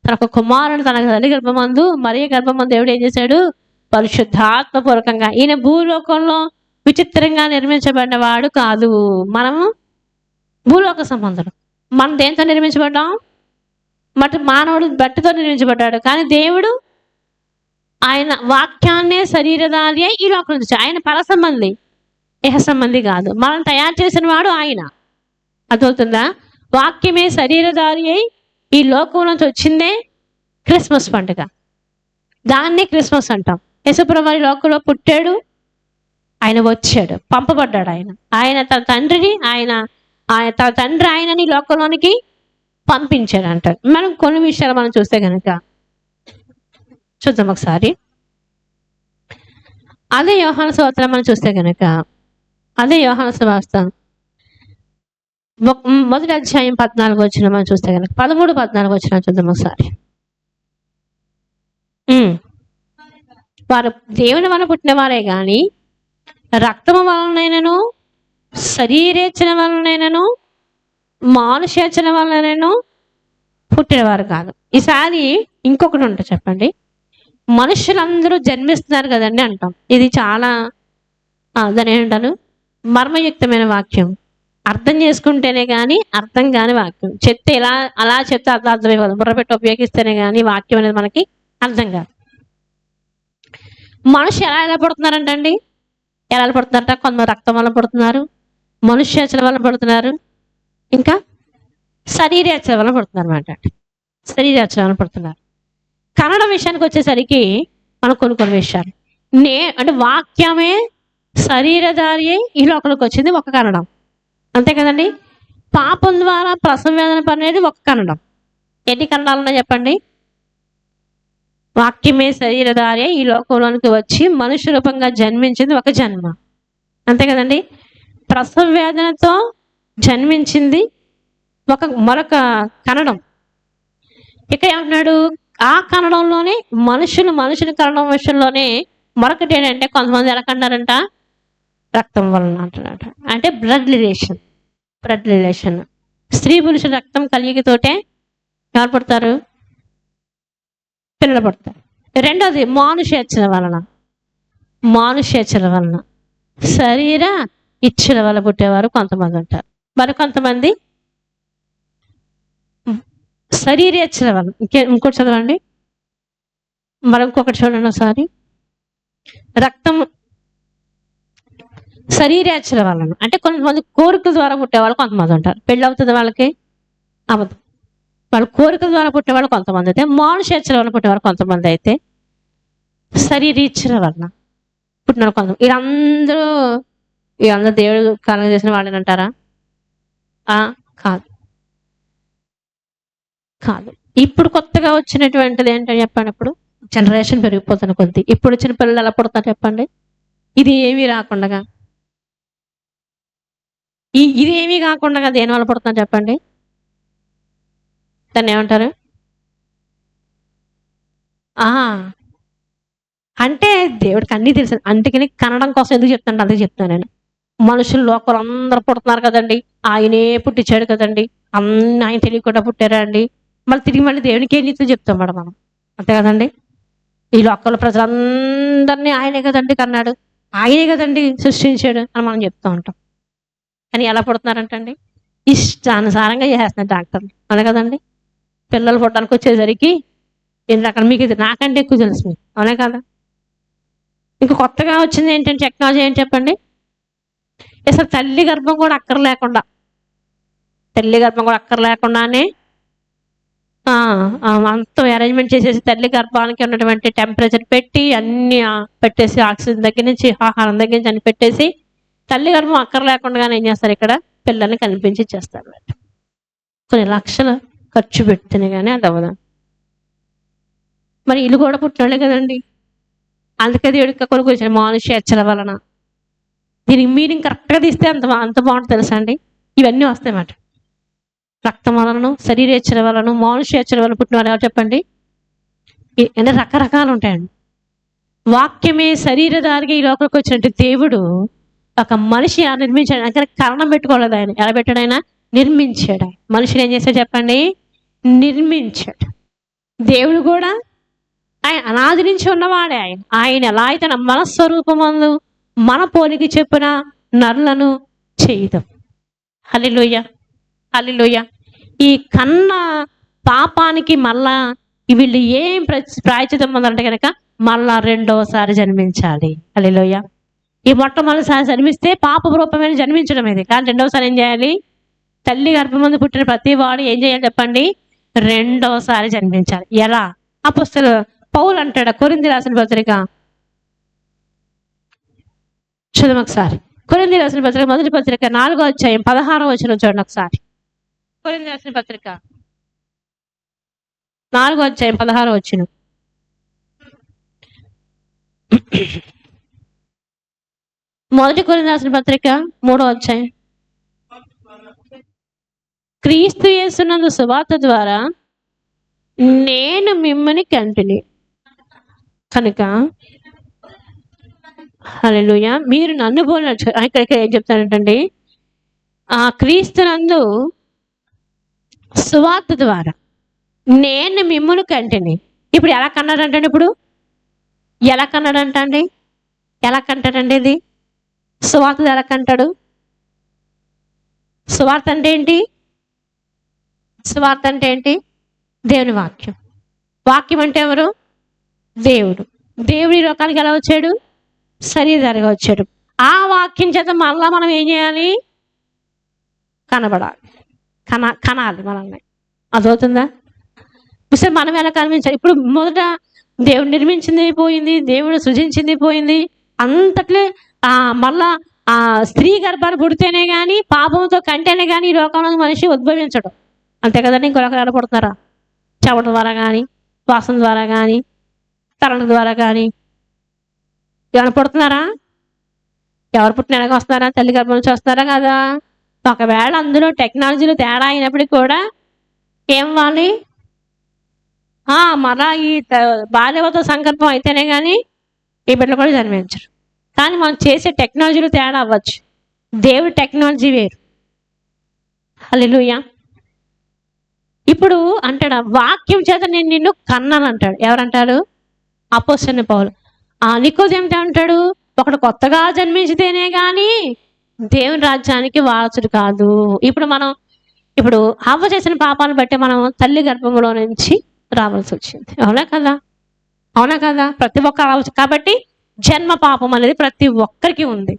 తనకు కుమారుడు తన తల్లి గర్భమందు, మరియ గర్భమందు దేవుడు ఏం చేశాడు? పరిశుద్ధాత్మపూర్వకంగా. ఈయన భూలోకంలో విచిత్రంగా నిర్మించబడిన వాడు కాదు. మనము భూలోక సంబంధులు. మనం దేంతో నిర్మించబడ్డాం? మానవుడు బట్టితో నిర్మించబడ్డాడు. కానీ దేవుడు ఆయన వాక్యాన్నే శరీరధారి అయి ఈ లోకం నుంచి. ఆయన పర సంబంధి, ఇహ సంబంధి కాదు. మనం తయారు చేసిన వాడు ఆయన. అర్థమవుతుందా? వాక్యమే శరీరధారి అయి ఈ లోకం నుంచి వచ్చిందే క్రిస్మస్ పండుగ. దాన్నే క్రిస్మస్ అంటాం. యేసుప్రభు ఈ లోకంలో పుట్టాడు, ఆయన వచ్చాడు, పంపబడ్డాడు. ఆయన తన తండ్రిని తన తండ్రి ఆయనని లోకంలోనికి పంపించాడు అంటారు. మనం కొన్ని విషయాలు మనం చూస్తే కనుక చూద్దాం ఒకసారి. అదే యోహాను సువార్త మనం చూస్తే కనుక, అదే యోహాను సువార్త మొదటి అధ్యాయం 14 వచనం మనం చూస్తే కనుక 13-14 వచనం చూద్దాం ఒకసారి. వారు దేవుని వలన పుట్టిన వారే గాని రక్తము వలనైనను శరీరేచ్ఛన వలనైనను మానుషేచ్ఛన వలనైనను పుట్టినవారు కాదు. ఈసారి ఇంకొకటి ఉంటుంది చెప్పండి. మనుషులందరూ జన్మిస్తున్నారు కదండి అంటాం. ఇది చాలా దాని ఏమంటారు, మర్మయుక్తమైన వాక్యం. అర్థం చేసుకుంటేనే కానీ అర్థం కాని వాక్యం. చెప్తే ఇలా అలా చెప్తే అర్థమే కాదు, బుర్రపెట్టి ఉపయోగిస్తేనే కానీ వాక్యం అనేది మనకి అర్థం కాదు. మనుషు ఎలా పడుతున్నారంటండి, ఎలా పడుతున్నారట? కొంతమంది రక్తం వల్ల పడుతున్నారు, మనుష్యేచ్ఛల వల్ల పడుతున్నారు, ఇంకా శరీరేచ్ఛల వల్ల పడుతున్నారు అన్నమాట. శరీరేచ్ఛల వల్ల పడుతున్నారు. కన్నడ విషయానికి వచ్చేసరికి మనం కొన్ని విషయాలు అంటే వాక్యమే శరీరధారి ఈ లోకంలోకి వచ్చింది ఒక కన్నడం, అంతే కదండి. పాపం ద్వారా ప్రసవ వేదన పడినది ఒక కన్నడం. ఎన్ని కన్నడాలు ఉన్నాయి చెప్పండి? వాక్యమే శరీరధారి ఈ లోకంలోనికి వచ్చి మనుష్య రూపంగా జన్మించింది ఒక జన్మ, అంతే కదండి. ప్రసవ వేదనతో జన్మించింది మరొక కన్నడం. ఇక ఏమంటున్నాడు? ఆ కన్నడంలోనే మనుషుని కన్నడం విషయంలోనే మరొకటి ఏంటంటే, కొంతమంది ఎలా కన్నారంట? రక్తం వలన అంటున్నాడు. అంటే బ్లడ్ రిలేషన్. స్త్రీ పురుషుల రక్తం కలిగితోటే ఎవరు పుడతారు? పిల్లలు పుడతారు. రెండోది మానుషేచ్ఛల వలన శరీర ఇచ్ఛల వల్ల పుట్టేవారు కొంతమంది ఉంటారు. మరి కొంతమంది శరీరేచ్ఛల వలన. ఇంకోటి చదవండి, మరి ఇంకొకటి చూడండి ఒకసారి. రక్తం శరీరేచ్ఛల వలన అంటే కొంతమంది కోరికల ద్వారా పుట్టేవాళ్ళు కొంతమంది ఉంటారు. పెళ్ళి అవుతుంది వాళ్ళకి, అవ్వదు. వాళ్ళు కోరికల ద్వారా పుట్టేవాళ్ళు కొంతమంది అయితే, మానుషేచ్ఛల వల్ల పుట్టేవాళ్ళు కొంతమంది అయితే, శరీరేచ్ఛల వలన పుట్టిన కొంతమంది. వీళ్ళందరూ దేవుడు కాలం చేసిన వాళ్ళని అంటారా? కాదు. ఇప్పుడు కొత్తగా వచ్చినటువంటిది ఏంటని చెప్పండి. ఇప్పుడు జనరేషన్ పెరిగిపోతున్న కొద్ది ఇప్పుడు వచ్చిన పిల్లలు ఎలా పుడతారు చెప్పండి? ఇది ఏమీ రాకుండా, ఇది ఏమీ కాకుండా దేని వల్ల పుడుతున్నారు చెప్పండి? దాన్ని ఏమంటారు? అంటే దేవుడికి అన్నీ తెలుసు. అందుకని కన్నడం కోసం ఎందుకు చెప్తాను, అందుకు చెప్తాను నేను. మనుషులు లోకలు అందరూ పుడుతున్నారు కదండి, ఆయనే పుట్టించాడు కదండి, అన్నీ ఆయన తెలియకుండా పుట్టారా అండి. మళ్ళీ దేవునికి ఏం నీతులు చెప్తాం మేడం మనం, అంతే కదండి. ఈ లోకల ప్రజలందరినీ ఆయనే కదండి కన్నాడు, ఆయనే కదండి సృష్టించాడు అని మనం చెప్తూ ఉంటాం. కానీ ఎలా పుడుతున్నారంటండి? ఇష్టానుసారంగా చేస్తున్నారు డాక్టర్లు, అవునా కదండి. పిల్లలు పుట్టడానికి వచ్చేసరికి అక్కడ మీకు ఇది నాకంటే ఎక్కువ తెలుసు మీకు, అవునా కదా. ఇంకా కొత్తగా వచ్చింది ఏంటంటే టెక్నాలజీ ఏంటి చెప్పండి? అసలు తల్లి గర్భం కూడా అక్కర్లేకుండానే అంత అరేంజ్మెంట్ చేసేసి తల్లి గర్భానికి ఉన్నటువంటి టెంపరేచర్ పెట్టి అన్ని పెట్టేసి, ఆక్సిజన్ దగ్గర నుంచి ఆహారం దగ్గర నుంచి అన్ని పెట్టేసి తల్లి గర్భం అక్కర్లేకుండానే ఏం చేస్తారు? ఇక్కడ పిల్లల్ని కనిపించి ఇచ్చేస్తారు. కొన్ని లక్షలు ఖర్చు పెడితేనే కానీ అది అవ్వదు. మరి ఇల్లు కూడా పుట్టినోళ్ళే కదండి. అందుకే దేవుడికి కొనుక్కు వచ్చాడు మానుషేచ్ఛల వలన. దీనికి మీనింగ్ కరెక్ట్గా తీస్తే అంత బాగుంటుంది తెలుసా అండి. ఇవన్నీ వస్తాయన్నమాట. రక్తం వలన, శరీరేచ్ఛల వలన, మానుషేచ్ఛల వలన పుట్టిన వాళ్ళు ఎవరు చెప్పండి? అంటే రకరకాలు ఉంటాయండి. వాక్యమే శరీరధారిగా ఈ లోకంలోకి వచ్చినట్టు దేవుడు ఒక మనిషి నిర్మించాడు. అంటే కారణం పెట్టుకోలేదు ఆయన. ఎలా పెట్టాడు? ఆయన నిర్మించాడు. ఆయన మనిషిని ఏం చేశాడు చెప్పండి? నిర్మించాడు. దేవుడు కూడా ఆయన అనాది నుంచి ఉన్నవాడే. ఆయన ఎలా అయితే మన స్వరూపమందు మన పోలికి చెప్పిన నరులను చేయదు. హల్లెలూయా, హల్లెలూయా. ఈ కన్న పాపానికి మళ్ళా వీళ్ళు ఏం ప్రాయశ్చిత్తం పొందాలంటే కనుక మళ్ళా రెండోసారి జన్మించాలి. హల్లెలూయా. ఈ మొట్టమొదటిసారి జన్మిస్తే పాప రూపమైన జన్మించడం ఇది. కానీ రెండోసారి ఏం చేయాలి? తల్లి గర్భం ముందు పుట్టిన ప్రతి వాడు ఏం చేయాలి చెప్పండి? రెండోసారి జన్మించాలి. ఎలా? అపోస్తలుడు పౌలు అంటాడు కొరింథీ రాసిన పత్రిక, చదువు ఒకసారి. కొరింథీ రాసిన పత్రిక మొదటి పత్రిక 4వ అధ్యాయం 16వ వచనం చూడండి ఒకసారి. కొరింథీ రాసిన పత్రిక 4వ అధ్యాయం 16వ వచనం. మొదటి కొరింథీయులకు రాసిన పత్రిక 3వ అధ్యాయం. క్రీస్తు యేసునందు సువార్త ద్వారా నేను మిమ్మల్ని కంటిని కనుక హల్లెలూయా మీరు నన్ను పోలిన. ఇక్కడ ఏం చెప్తానంటండి, ఆ క్రీస్తునందు సువార్త ద్వారా నేను మిమ్మల్ని కంటిని. ఇప్పుడు ఎలా కన్నాడంటే, ఇప్పుడు ఎలా కన్నాడంటండి, ఎలా కంటాడండి? ఇది సువార్త ఎలా కంటాడు? సువార్త అంటే ఏంటి? సువార్త అంటే ఏంటి? దేవుని వాక్యం. వాక్యం అంటే ఎవరు? దేవుడు. దేవుడు ఈ లోకానికి ఎలా వచ్చాడు? శరీరధారిగా వచ్చాడు. ఆ వాక్యం చేత మళ్ళా మనం ఏం చేయాలి? కనబడాలి, కనాలి మనల్ని. అదవుతుందా? సరే, మనం ఎలా కనిపించాలి? ఇప్పుడు మొదట దేవుడు నిర్మించింది పోయింది, దేవుడు సృజించింది పోయింది. అంతట్లే మళ్ళా స్త్రీ గర్భాన్ని పుడితేనే కానీ, పాపంతో కంటేనే కానీ ఈ లోకంలో మనిషి ఉద్భవించడం. అంతే కదండి. ఇంకొకరు ఎలా పుడుతున్నారా? చెమట ద్వారా కానీ, వాసన ద్వారా కానీ, తరణ ద్వారా కానీ ఏమైనా పుడుతున్నారా? ఎవరు పుట్టిన ఎలాగ వస్తున్నారా? తల్లి గర్భం నుంచి వస్తున్నారా కదా? ఒకవేళ అందులో టెక్నాలజీలు తేడా అయినప్పటికీ కూడా ఏం వాలి? మళ్ళా ఈ బాల్యవత సంకల్పం అయితేనే కానీ ఈ బిడ్డలు కూడా జన్మించరు. కానీ మనం చేసే టెక్నాలజీలు తేడా అవ్వచ్చు. దేవుడి టెక్నాలజీ వేరు. హల్లెలూయా. ఇప్పుడు అంటాడు, వాక్యం చేత నేను నిన్ను కన్నాను అంటాడు. ఎవరంటాడు? అపోస్తలుడైన పౌలు. నికోదేము అంటాడు, ఒకడు కొత్తగా జన్మించితేనే కానీ దేవుని రాజ్యానికి వారసుడు కాదు. ఇప్పుడు హవ్వ చేసిన పాపాలను బట్టి మనం తల్లి గర్భంలో నుంచి రావాల్సి వచ్చింది. అవునా కదా? అవునా కదా? ప్రతి ఒక్క కాబట్టి జన్మ పాపం అనేది ప్రతి ఒక్కరికి ఉంది.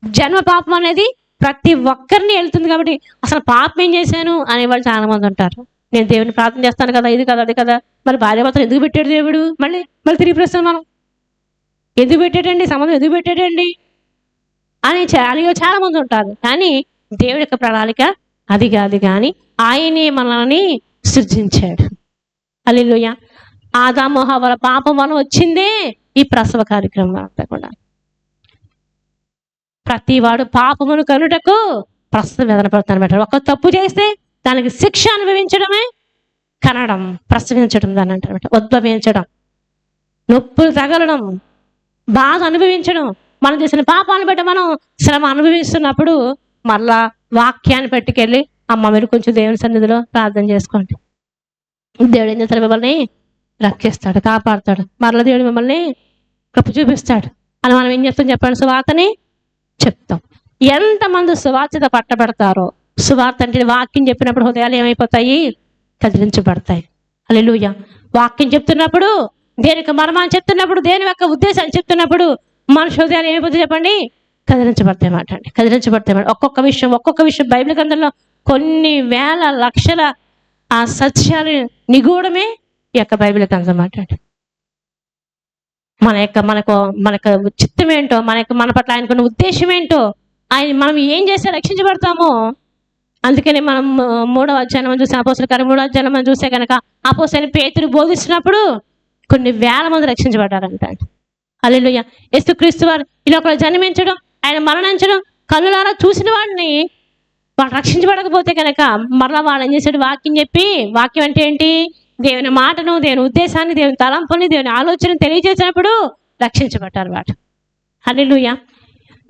జన్మ పాపం అనేది ప్రతి ఒక్కరిని వెళ్తుంది. కాబట్టి అసలు పాపం ఏం చేశాను అనేవాళ్ళు చాలా మంది ఉంటారు. నేను దేవుని ప్రార్థన చేస్తాను కదా, ఇది కదా, అది కదా, మరి భార్యాభర్తలు ఎందుకు పెట్టాడు దేవుడు? మళ్ళీ తిరిగి ప్రశ్న, మనం ఎందుకు పెట్టాడండి, సంబంధం ఎందుకు పెట్టాడండి అని చాలా మంది ఉంటారు. కానీ దేవుడి యొక్క ప్రణాళిక అది కాదు. కానీ ఆయనే మనల్ని సృజించాడు. హల్లెలూయా. ఆదాము హవ్వల పాపం వలన వచ్చిందే ఈ ప్రసవ కార్యక్రమం అంతా కూడా. ప్రతి వాడు పాపమును కనుటకు ప్రసవ వేదన పడుతున్నాడు బెటర్. ఒక తప్పు చేస్తే దానికి శిక్ష అనుభవించడమే కనడం, ప్రసవించడం దాన్ని అంటారు. ఉద్భవించడం, నొప్పులు తగలడం, బాధ అనుభవించడం. మనం చేసిన పాపాలను బట్టి మనం శ్రమ అనుభవిస్తున్నప్పుడు మళ్ళా వాక్యాన్ని పట్టుకెళ్ళి, అమ్మ మీరు కొంచెం దేవుని సన్నిధిలో ప్రార్థన చేసుకోండి. దేవుడు ఏం చేస్తాడు? మిమ్మల్ని రక్షిస్తాడు, కాపాడుతాడు. మరలా దేవుడు మిమ్మల్ని కప్పు చూపిస్తాడు అని మనం ఏం చెప్తాం చెప్పండి? సువార్తని చెప్తాం. ఎంతమంది సువార్త పట్టబడతారో, సువార్త అంటే వాక్యం చెప్పినప్పుడు హృదయాలు ఏమైపోతాయి? కదిలించబడతాయి. హల్లెలూయా. వాక్యం చెప్తున్నప్పుడు, దేనికి మర్మాన్ని చెప్తున్నప్పుడు, దేని యొక్క ఉద్దేశాన్ని చెప్తున్నప్పుడు మనుషు హృదయాలు ఏమైపోతాయి చెప్పండి? కదిలించబడతాయి మాట అండి. కదిలించబడతాయి. ఒక్కొక్క విషయం బైబిల్ గ్రంథంలో కొన్ని వేల లక్షల ఆ సత్యాలు నిగూఢమే ఈ యొక్క బైబిల్ గ్రంథం మాట అండి. మనకు చిత్తం ఏంటో, మన పట్ల ఆయనకున్న ఉద్దేశం ఏంటో, మనం ఏం చేస్తే రక్షించబడతామో. అందుకని మనం 3వ అధ్యాయం చూస్తే, అపోస్తలుల కార్యం 3వ అధ్యాయం మనం చూస్తే కనుక, అపోస్తలుడైన పేతురు బోధిస్తున్నప్పుడు కొన్ని వేల మంది రక్షించబడ్డారంట. హల్లెలూయా. యేసుక్రీస్తు వారు ఈ లోకంలో జన్మించడం, ఆయన మరణించడం కన్నులారా చూసిన వాడిని వాళ్ళు రక్షించబడకపోతే కనుక మరలా వాళ్ళు ఏం చేశాడు? వాక్యం చెప్పి, వాక్యం అంటే ఏంటి? దేవుని మాటను, దేవుని ఉద్దేశాన్ని, దేవుని తలంపుని, దేవుని ఆలోచన తెలియజేసినప్పుడు రక్షించబడ్డారు వాడు. హల్లెలూయా.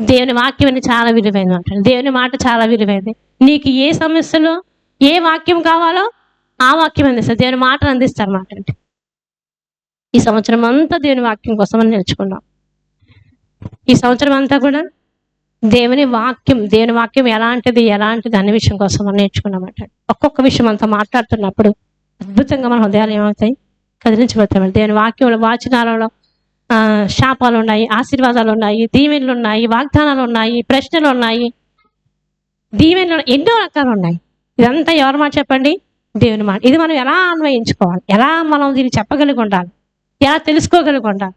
దేవుని వాక్యం అని చాలా విలువైంది అంటాడు. దేవుని మాట చాలా విలువైంది. నీకు ఏ సమస్యలో ఏ వాక్యం కావాలో ఆ వాక్యం అందిస్తారు. దేవుని మాటను అందిస్తారు మాట అంటే. ఈ సంవత్సరం అంతా దేవుని వాక్యం కోసం అని నేర్చుకున్నాం. ఈ సంవత్సరం అంతా కూడా దేవుని వాక్యం ఎలాంటిది అనే విషయం కోసం మనం నేర్చుకున్నామంట. ఒక్కొక్క విషయం అంతా మాట్లాడుతున్నప్పుడు అద్భుతంగా మన హృదయాలు ఏమవుతాయి? కదిలించబడతాయి. దేవుని వాక్యంలో, వాచనాలలో శాపాలు ఉన్నాయి, ఆశీర్వాదాలు ఉన్నాయి, దీవెనలు ఉన్నాయి, వాగ్దానాలు ఉన్నాయి, ప్రశ్నలు ఉన్నాయి, దీవెనలు ఎన్నో రకాలు ఉన్నాయి. ఇదంతా ఎవరి మాట చెప్పండి? దేవుని మాట. ఇది మనం ఎలా అన్వయించుకోవాలి? ఎలా మనం దీన్ని చెప్పగలిగి ఉండాలి? ఎలా తెలుసుకోగలిగి ఉండాలి?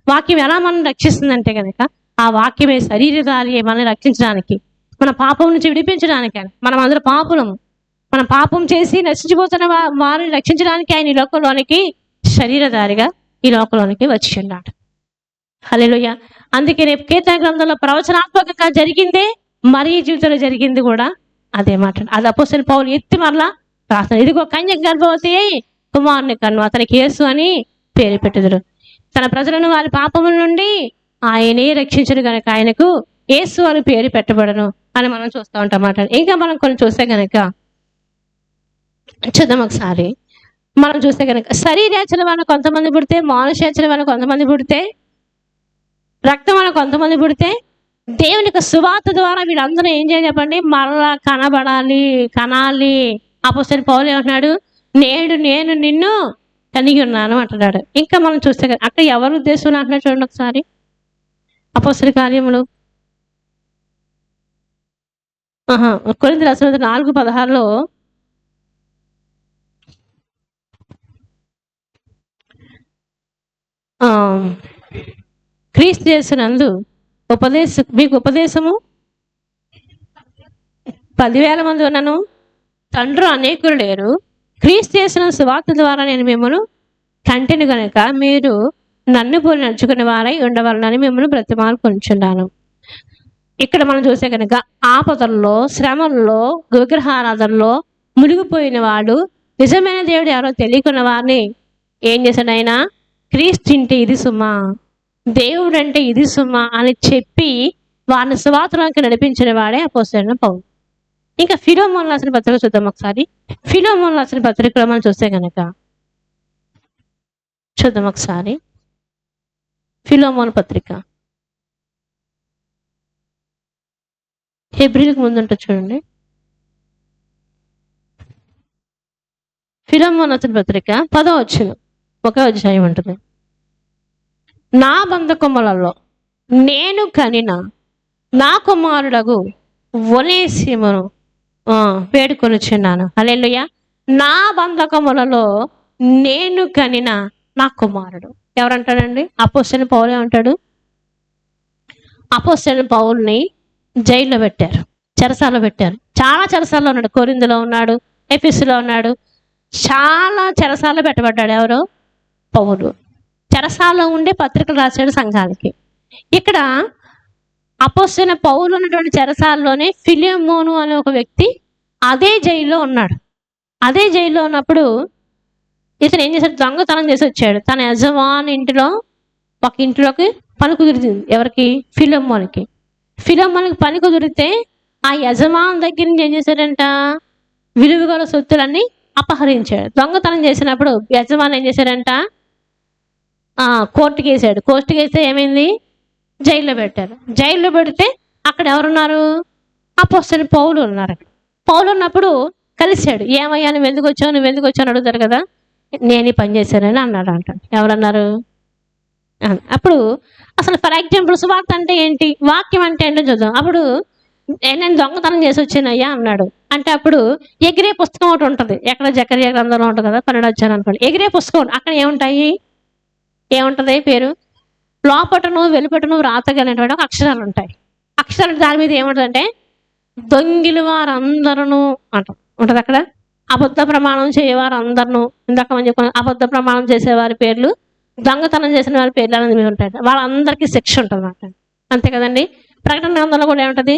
వాక్యం ఎలా మనం రక్షిస్తుందంటే కనుక, ఆ వాక్యమే శరీరధారి మనల్ని రక్షించడానికి, మన పాపం నుంచి విడిపించడానికి. మనం అందరూ పాపులము. మనం పాపం చేసి నశించిపోతున్న వారిని రక్షించడానికి ఆయన ఈ లోకంలోనికి శరీరధారిగా ఈ లోకంలోనికి వచ్చి ఉన్నాడు. హల్లెలూయా. అందుకే రేపు కీర్తన గ్రంథంలో ప్రవచనాత్మకంగా జరిగిందే మరి జీవితంలో జరిగింది కూడా అదే మాట. అది అపోస్తలుడైన పౌలు ఎత్తి మరలా ప్రార్థన, ఇదిగో కన్య గర్భవతి అయి కుమారుని కన్ను, అతనికి యేసు అని పేరు పెట్టుదురు. తన ప్రజలను వారి పాపముల నుండి ఆయనే రక్షించును గనక ఆయనకు యేసు అని పేరు పెట్టబడను అని మనం చూస్తూ ఉంటాం మాట. ఇంకా మనం కొన్ని చూస్తే గనక చూద్దాం ఒకసారి. మనం చూస్తే కనుక శరీరేచ్ఛల వల్ల కొంతమంది పుడితే, మానుషేచ్ఛల వల్ల కొంతమంది పుడితే, రక్తం వల్ల కొంతమంది పుడితే, దేవుని యొక్క సువార్త ద్వారా వీళ్ళందరూ ఏం చేయాలి చెప్పండి? మరలా కనాలి. అపోస్తలుడైన పౌలు ఏమంటున్నాడు? నేను నిన్ను కలిగి ఉన్నాను అంటున్నాడు. ఇంకా మనం చూస్తే అక్కడ ఎవరు ఉద్దేశం అంటున్నాడు చూడండి ఒకసారి. అపోస్తలుల కార్యములు కొరింథీ రాసిన 4:16 క్రీస్తు యేసునందు మీకు ఉపదేశము 10,000 మంది ఉన్నను తండ్రులు అనేకులు లేరు. క్రీస్తు యేసున సువార్త ద్వారా నేను మిమ్మల్ని కంటిని గనుక మీరు నన్ను పోలి నడుచుకునే వారై ఉండవాలని మిమ్మల్ని బ్రతిమాలు కొంచున్నాను. ఇక్కడ మనం చూసే కనుక ఆపదల్లో, శ్రమల్లో, విగ్రహారాధనలో మునిగిపోయిన వాడు నిజమైన దేవుడు ఎవరో తెలియకున్న వారిని ఏం చేశాడు ఆయన? క్రీస్తు అంటే ఇది సుమా, దేవుడు అంటే ఇది సుమా అని చెప్పి వారిని సువార్తలోకి నడిపించిన వాడే అపోస్తలుడైన పౌలు. ఇంకా ఫిలోమోను రాసిన పత్రిక చూద్దాం ఒకసారి. ఫిలోమోను రాసిన పత్రికలో మనం చూస్తే కనుక చూద్దాం ఒకసారి. ఫిలోమోను పత్రిక హెబ్రీలకు ముందుంటే చూడండి. ఫిలోమోను రాసిన పత్రిక 10వ వచనం 1వ అధ్యాయం ఉంటుంది. నా బంధకములలో నేను కనిన నా కుమారుడగు ఒనేసిమును వేడుకొనుచున్నాను. హల్లెలూయా. నా బంధకములలో నేను కనిన నా కుమారుడు ఎవరంటాడండి? అపోస్తలుడైన పౌలు ఏమంటాడు? అపోస్తలుడైన పౌలుని జైల్లో పెట్టారు, చెరసాలలో పెట్టారు. చాలా చెరసాలలో ఉన్నాడు. కొరింథీలో ఉన్నాడు, ఎఫెసులో ఉన్నాడు, చాలా చెరసాలలో పెట్టబడ్డాడు. ఎవరు? పౌలు. చెరసాలలో ఉండే పత్రికలు రాశాడు సంఘాలకి. ఇక్కడ అపోస్తలుడైన పౌలు ఉన్నటువంటి చెరసాలలోనే ఫిలోమోను అనే ఒక వ్యక్తి అదే జైల్లో ఉన్నాడు. అదే జైల్లో ఉన్నప్పుడు ఇతను ఏం చేశాడు? దొంగతనం చేసి వచ్చాడు. తన యజమాని ఇంటిలో ఒక ఇంట్లోకి పని కుదిరింది. ఎవరికి? ఫిలోమోనుకి. ఫిలోమోనుకి పని కుదిరితే ఆ యజమాని దగ్గర నుంచి ఏం చేశాడంట? విలువగల సొత్తులన్నీ అపహరించాడు. దొంగతనం చేసినప్పుడు యజమాని ఏం చేశాడంట? కోర్టుకి వేసాడు. కోర్టుకి వేస్తే ఏమైంది? జైల్లో పెట్టారు. జైల్లో పెడితే అక్కడ ఎవరున్నారు? అపోస్తలుడైన పౌలు ఉన్నారు. పౌలు ఉన్నప్పుడు కలిశాడు. ఏమయ్యా నువ్వు ఎందుకు వచ్చావు అడుగుతారు కదా. నేను ఈ పని చేశానని అన్నాడు అంట. ఎవరన్నారు? అప్పుడు అసలు ఫర్ ఎగ్జాంపుల్ సువార్త అంటే ఏంటి, వాక్యం అంటే ఏంటో చూద్దాం. అప్పుడు నేను దొంగతనం చేసి వచ్చానయ్యా అన్నాడు అంటే అప్పుడు ఎగిరే పుస్తకం ఒకటి ఉంటుంది. ఎక్కడ జకర్యా గ్రంథంలో ఉంటుంది కదా, 12వ అధ్యాయం అనుకోండి. ఎగిరే పుస్తకం అక్కడ ఏముంటుంది పేరు? లోపటను వెలుపటను రాతగలిగినటువంటి ఒక అక్షరాలు ఉంటాయి. అక్షరాలు దాని మీద ఏముంటుందంటే దొంగిలి వారందరూ అంట ఉంటుంది. అక్కడ అబద్ధ ప్రమాణం చేయవారు అందరూ, ఇందాక మనం చెప్పుకున్నాం అబద్ధ ప్రమాణం చేసేవారి పేర్లు, దొంగతనం చేసిన వారి పేర్లు అనేది మీద ఉంటాయి. వాళ్ళందరికీ శిక్ష ఉంటుంది అన్నమాట. అంతే కదండి. ప్రకటన గ్రంథంలో కూడా ఏముంటుంది?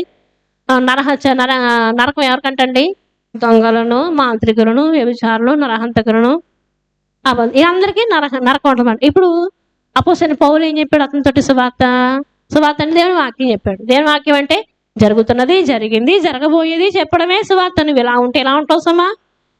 నరకం ఎవరికంటండి? దొంగలను, మాంత్రికులను, వ్యభిచారులు, నరహంతకులను, వీళ్ళందరికీ నరకం ఉంటుంది. ఇప్పుడు అపోస్తలుడైన పౌలు ఏం చెప్పాడు? అతనితోటి సువార్త అంటే దేవుని వాక్యం చెప్పాడు. దేవుని వాక్యం అంటే జరుగుతున్నది, జరిగింది, జరగబోయేది చెప్పడమే సువార్త. నువ్వు ఇలా ఉంటే ఎలా ఉంటావు సమా,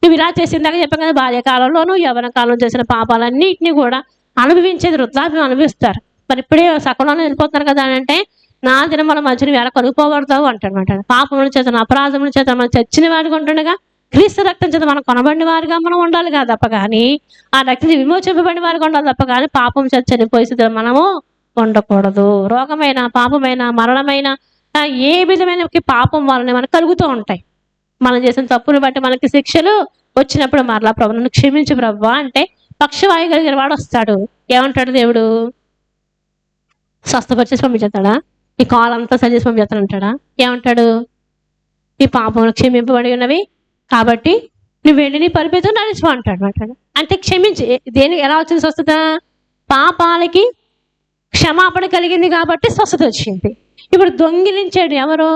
నువ్వు ఇలా చేసిందాక చెప్పాం కదా, బాల్యకాలంలోనూ యవ్వన కాలంలో చేసిన పాపాలన్నింటినీ కూడా అనుభవించేది వృద్ధాప్యం అనుభవిస్తారు. మరి ఇప్పుడే సకలంలో వెళ్ళిపోతున్నారు కదా అని అంటే నా దినముల మధ్యన వేళ కొనుక్కోబడతావు అంటాడు. పాపముల చేత, అపరాధముల చేత మనం చచ్చిన వాడిగా ఉంటుండగా క్రీస్తు రక్తం చేత మనం కొనబడిన వారిగా మనం ఉండాలి కదా తప్ప కానీ, ఆ రక్తం విమోచింపబడిన వారిగా ఉండాలి తప్ప కానీ పాపం చేత చనిపోయే స్థితిలో మనము ఉండకూడదు. రోగమైన, పాపమైన, మరణమైన ఏ విధమైన పాపం వలన మనకు కలుగుతూ ఉంటాయి. మనం చేసిన తప్పును బట్టి మనకి శిక్షలు వచ్చినప్పుడు మరలా ప్రభు నన్ను క్షమించు ప్రభు అంటే పక్షవాయు కలిగిన వాడు వస్తాడు. ఏమంటాడు దేవుడు? స్వస్థపరిచేసి పంపించేస్తాడా? ఈ కాలంతా సరిచేసి పంపిస్తానంటాడా? ఏమంటాడు? ఈ పాపములు క్షమింపబడి ఉన్నవి కాబట్టి నువ్వు వెళ్ళి నీ పరిపేతో నడిచిపో అంటాడు. అంటే క్షమించి దేనికి ఎలా వచ్చింది స్వస్థత? పాపాలకి క్షమాపణ కలిగింది కాబట్టి స్వస్థత వచ్చింది. ఇప్పుడు దొంగిలించాడు ఎవరు?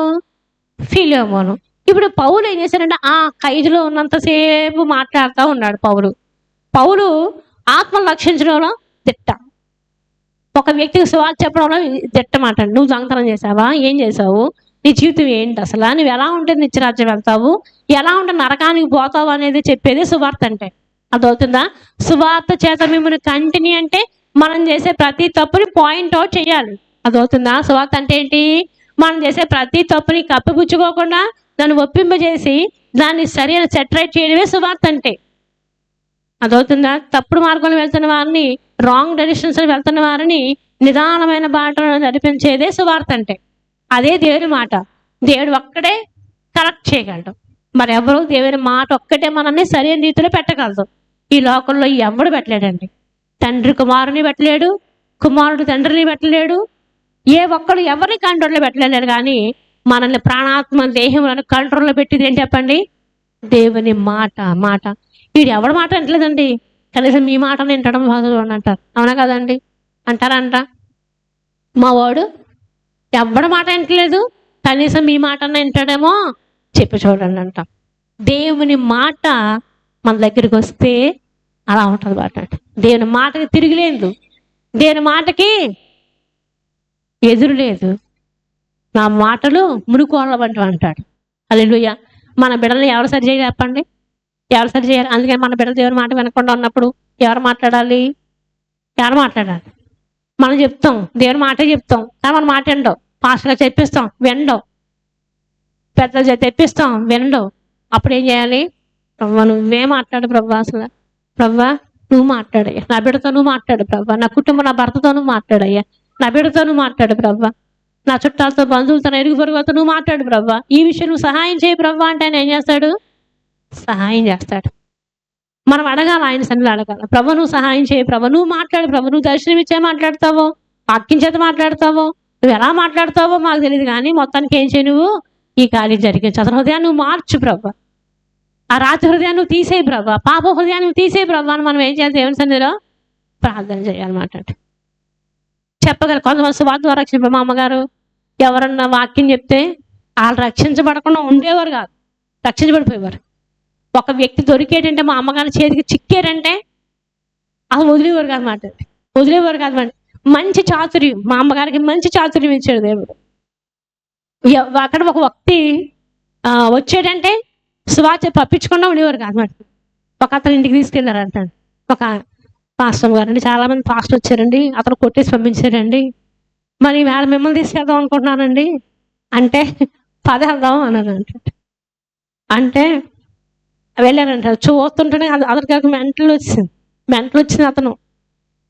ఫిలోమోను. ఇప్పుడు పౌలు ఏం చేశాడంటే ఆ ఖైదులో ఉన్నంతసేపు మాట్లాడుతూ ఉన్నాడు. పౌలు ఆత్మను రక్షించడంలో దిట్ట. ఒక వ్యక్తికి సువార్త చెప్పడంలో దిట్టమాట. నువ్వు దొంగతనం చేసావా? ఏం చేసావు? నీ జీవితం ఏంటి అసలు? నువ్వు ఎలా ఉంటే నిత్యరాజ్యం వెళ్తావు, ఎలా ఉంటే నరకానికి పోతావు అనేది చెప్పేది సువార్త అంటే. అదవుతుందా? సువార్త చేత మిమ్మల్ని కంటిన్యూ అంటే మనం చేసే ప్రతి తప్పుని పాయింట్ అవుట్ చేయాలి. అదవుతుందా? సువార్త అంటే ఏంటి? మనం చేసే ప్రతి తప్పుని కప్పిపుచ్చుకోకుండా దాన్ని ఒప్పింపజేసి దాన్ని సరైన సెటరేట్ చేయడమే సువార్త అంటే. అదవుతుందా? తప్పుడు మార్గంలో వెళ్తున్న వారిని, రాంగ్ డైరెక్షన్స్ వెళ్తున్న వారిని నిదానమైన బాటలో నడిపించేదే సువార్త అంటే. అదే దేవుని మాట. దేవుడు ఒక్కడే కరెక్ట్ చేయగలడు. మరి ఎవరు దేవుని మాట ఒక్కటే మనల్ని సరైన రీతిలో పెట్టగలదు. ఈ లోకంలో ఎవడు పెట్టలేడండి. తండ్రి కుమారుని పెట్టలేడు, కుమారుడు తండ్రిని పెట్టలేడు, ఏ ఒక్కడు ఎవరిని కంట్రోల్లో పెట్టలేడు. కానీ మనల్ని ప్రాణాత్మ దేహములను కంట్రోల్లో పెట్టింది ఏంటి చెప్పండి? దేవుని మాట. వీడు ఎవరి మాట వింటలేదండి. కనీసం మీ మాట వింటడం బాగా అంటారు. అవునా కదండి? అంటారంట. మా వాడు ఎవరి మాట వింటలేదు, కనీసం మీ మాట వింటాడేమో చెప్పి చూడండి అంట. దేవుని మాట మన దగ్గరికి వస్తే అలా ఉంటుంది మాట. దేవుని మాటకి తిరిగిలేదు, దేవుని మాటకి ఎదురు లేదు. నా మాటలు మునుకోళ్ళ వంటి అంటాడు. హల్లెలూయా. మన బిడ్డలు ఎవరు సరి చేయాలి చెప్పండి? ఎవరు సరి చేయాలి? అందుకని మన బిడ్డలు దేవుని మాట వినకుండా ఉన్నప్పుడు ఎవరు మాట్లాడాలి? మనం చెప్తాం, దేవుని మాటే చెప్తాం, కానీ మన మాట వినడం. పాస్టర్గా చెప్పిస్తాం, వినడం. పెద్దలు తెప్పిస్తాం, వినడం. అప్పుడు ఏం చేయాలి? ప్రభా నువ్వే మాట్లాడు ప్రభా, అసలు ప్రభా నువ్వు మాట్లాడయ్యా, నా బిడ్డతో నువ్వు మాట్లాడు ప్రభా, నా కుటుంబం నా భర్తతో నువ్వు మాట్లాడయ్యా, నా బిడ్డతో నువ్వు మాట్లాడు ప్రభా, నా చుట్టాలతో బంధువులతో ఎరుగు పొరుగుతో నువ్వు మాట్లాడు ప్రభా, ఈ విషయం నువ్వు సహాయం చేయి ప్రభా అంటే ఆయన ఏం చేస్తాడు? సహాయం చేస్తాడు. మనం అడగాలి, ఆయన సన్నిధిలో అడగాలి. ప్రభా నువ్వు సహాయం చేయి ప్రభా, నువ్వు మాట్లాడు ప్రభా, నువ్వు దర్శనం ఇచ్చే మాట్లాడతావో, వాక్యం చేత మాట్లాడతావో, నువ్వు ఎలా మాట్లాడతావో మాకు తెలియదు, కానీ మొత్తానికి ఏం చేయి, నువ్వు ఈ కార్యం జరిగించు. అతని హృదయాన్ని నువ్వు మార్చు ప్రభా, ఆ రాత్రి హృదయాన్ని నువ్వు తీసేయి ప్రభా, పాప హృదయాన్ని నువ్వు తీసేయి ప్రభా అని మనం ఏం చేయాలి? దేవుని సన్నిధిలో ప్రార్థన చేయాలన్నమాట. చెప్పగలరు కొంతమంది సువార్త ద్వారా రక్షించ. మా అమ్మగారు ఎవరన్నా వాక్యం చెప్తే వాళ్ళు రక్షించబడకుండా ఉండేవారు కాదు, రక్షించబడిపోయేవారు. ఒక వ్యక్తి దొరికేటంటే మా అమ్మగారి చేతికి చిక్కారంటే అసలు వదిలేవారు కాదన్నమాట. మంచి చాతుర్యం, మా అమ్మగారికి మంచి చాతుర్యం ఇచ్చాడు దేవుడు. అక్కడ ఒక వ్యక్తి వచ్చాడంటే సువార్త పప్పించకుండా ఉండేవారు కాదన్నమాట. ఒక అతను ఇంటికి తీసుకెళ్లారంట. ఒక పాస్టర్ గారండి, చాలా మంది పాస్టర్ వచ్చారండి, అతను కొట్టేసి పంపించారండి, మరి వేళ మిమ్మల్ని తీసుకెళ్దాం అనుకుంటున్నానండి అంటే పదేద్దాం అన్నారంట. అంటే వెళ్ళారంట. చూస్తుంటేనే అతనికి మెంటలు వచ్చింది. అతను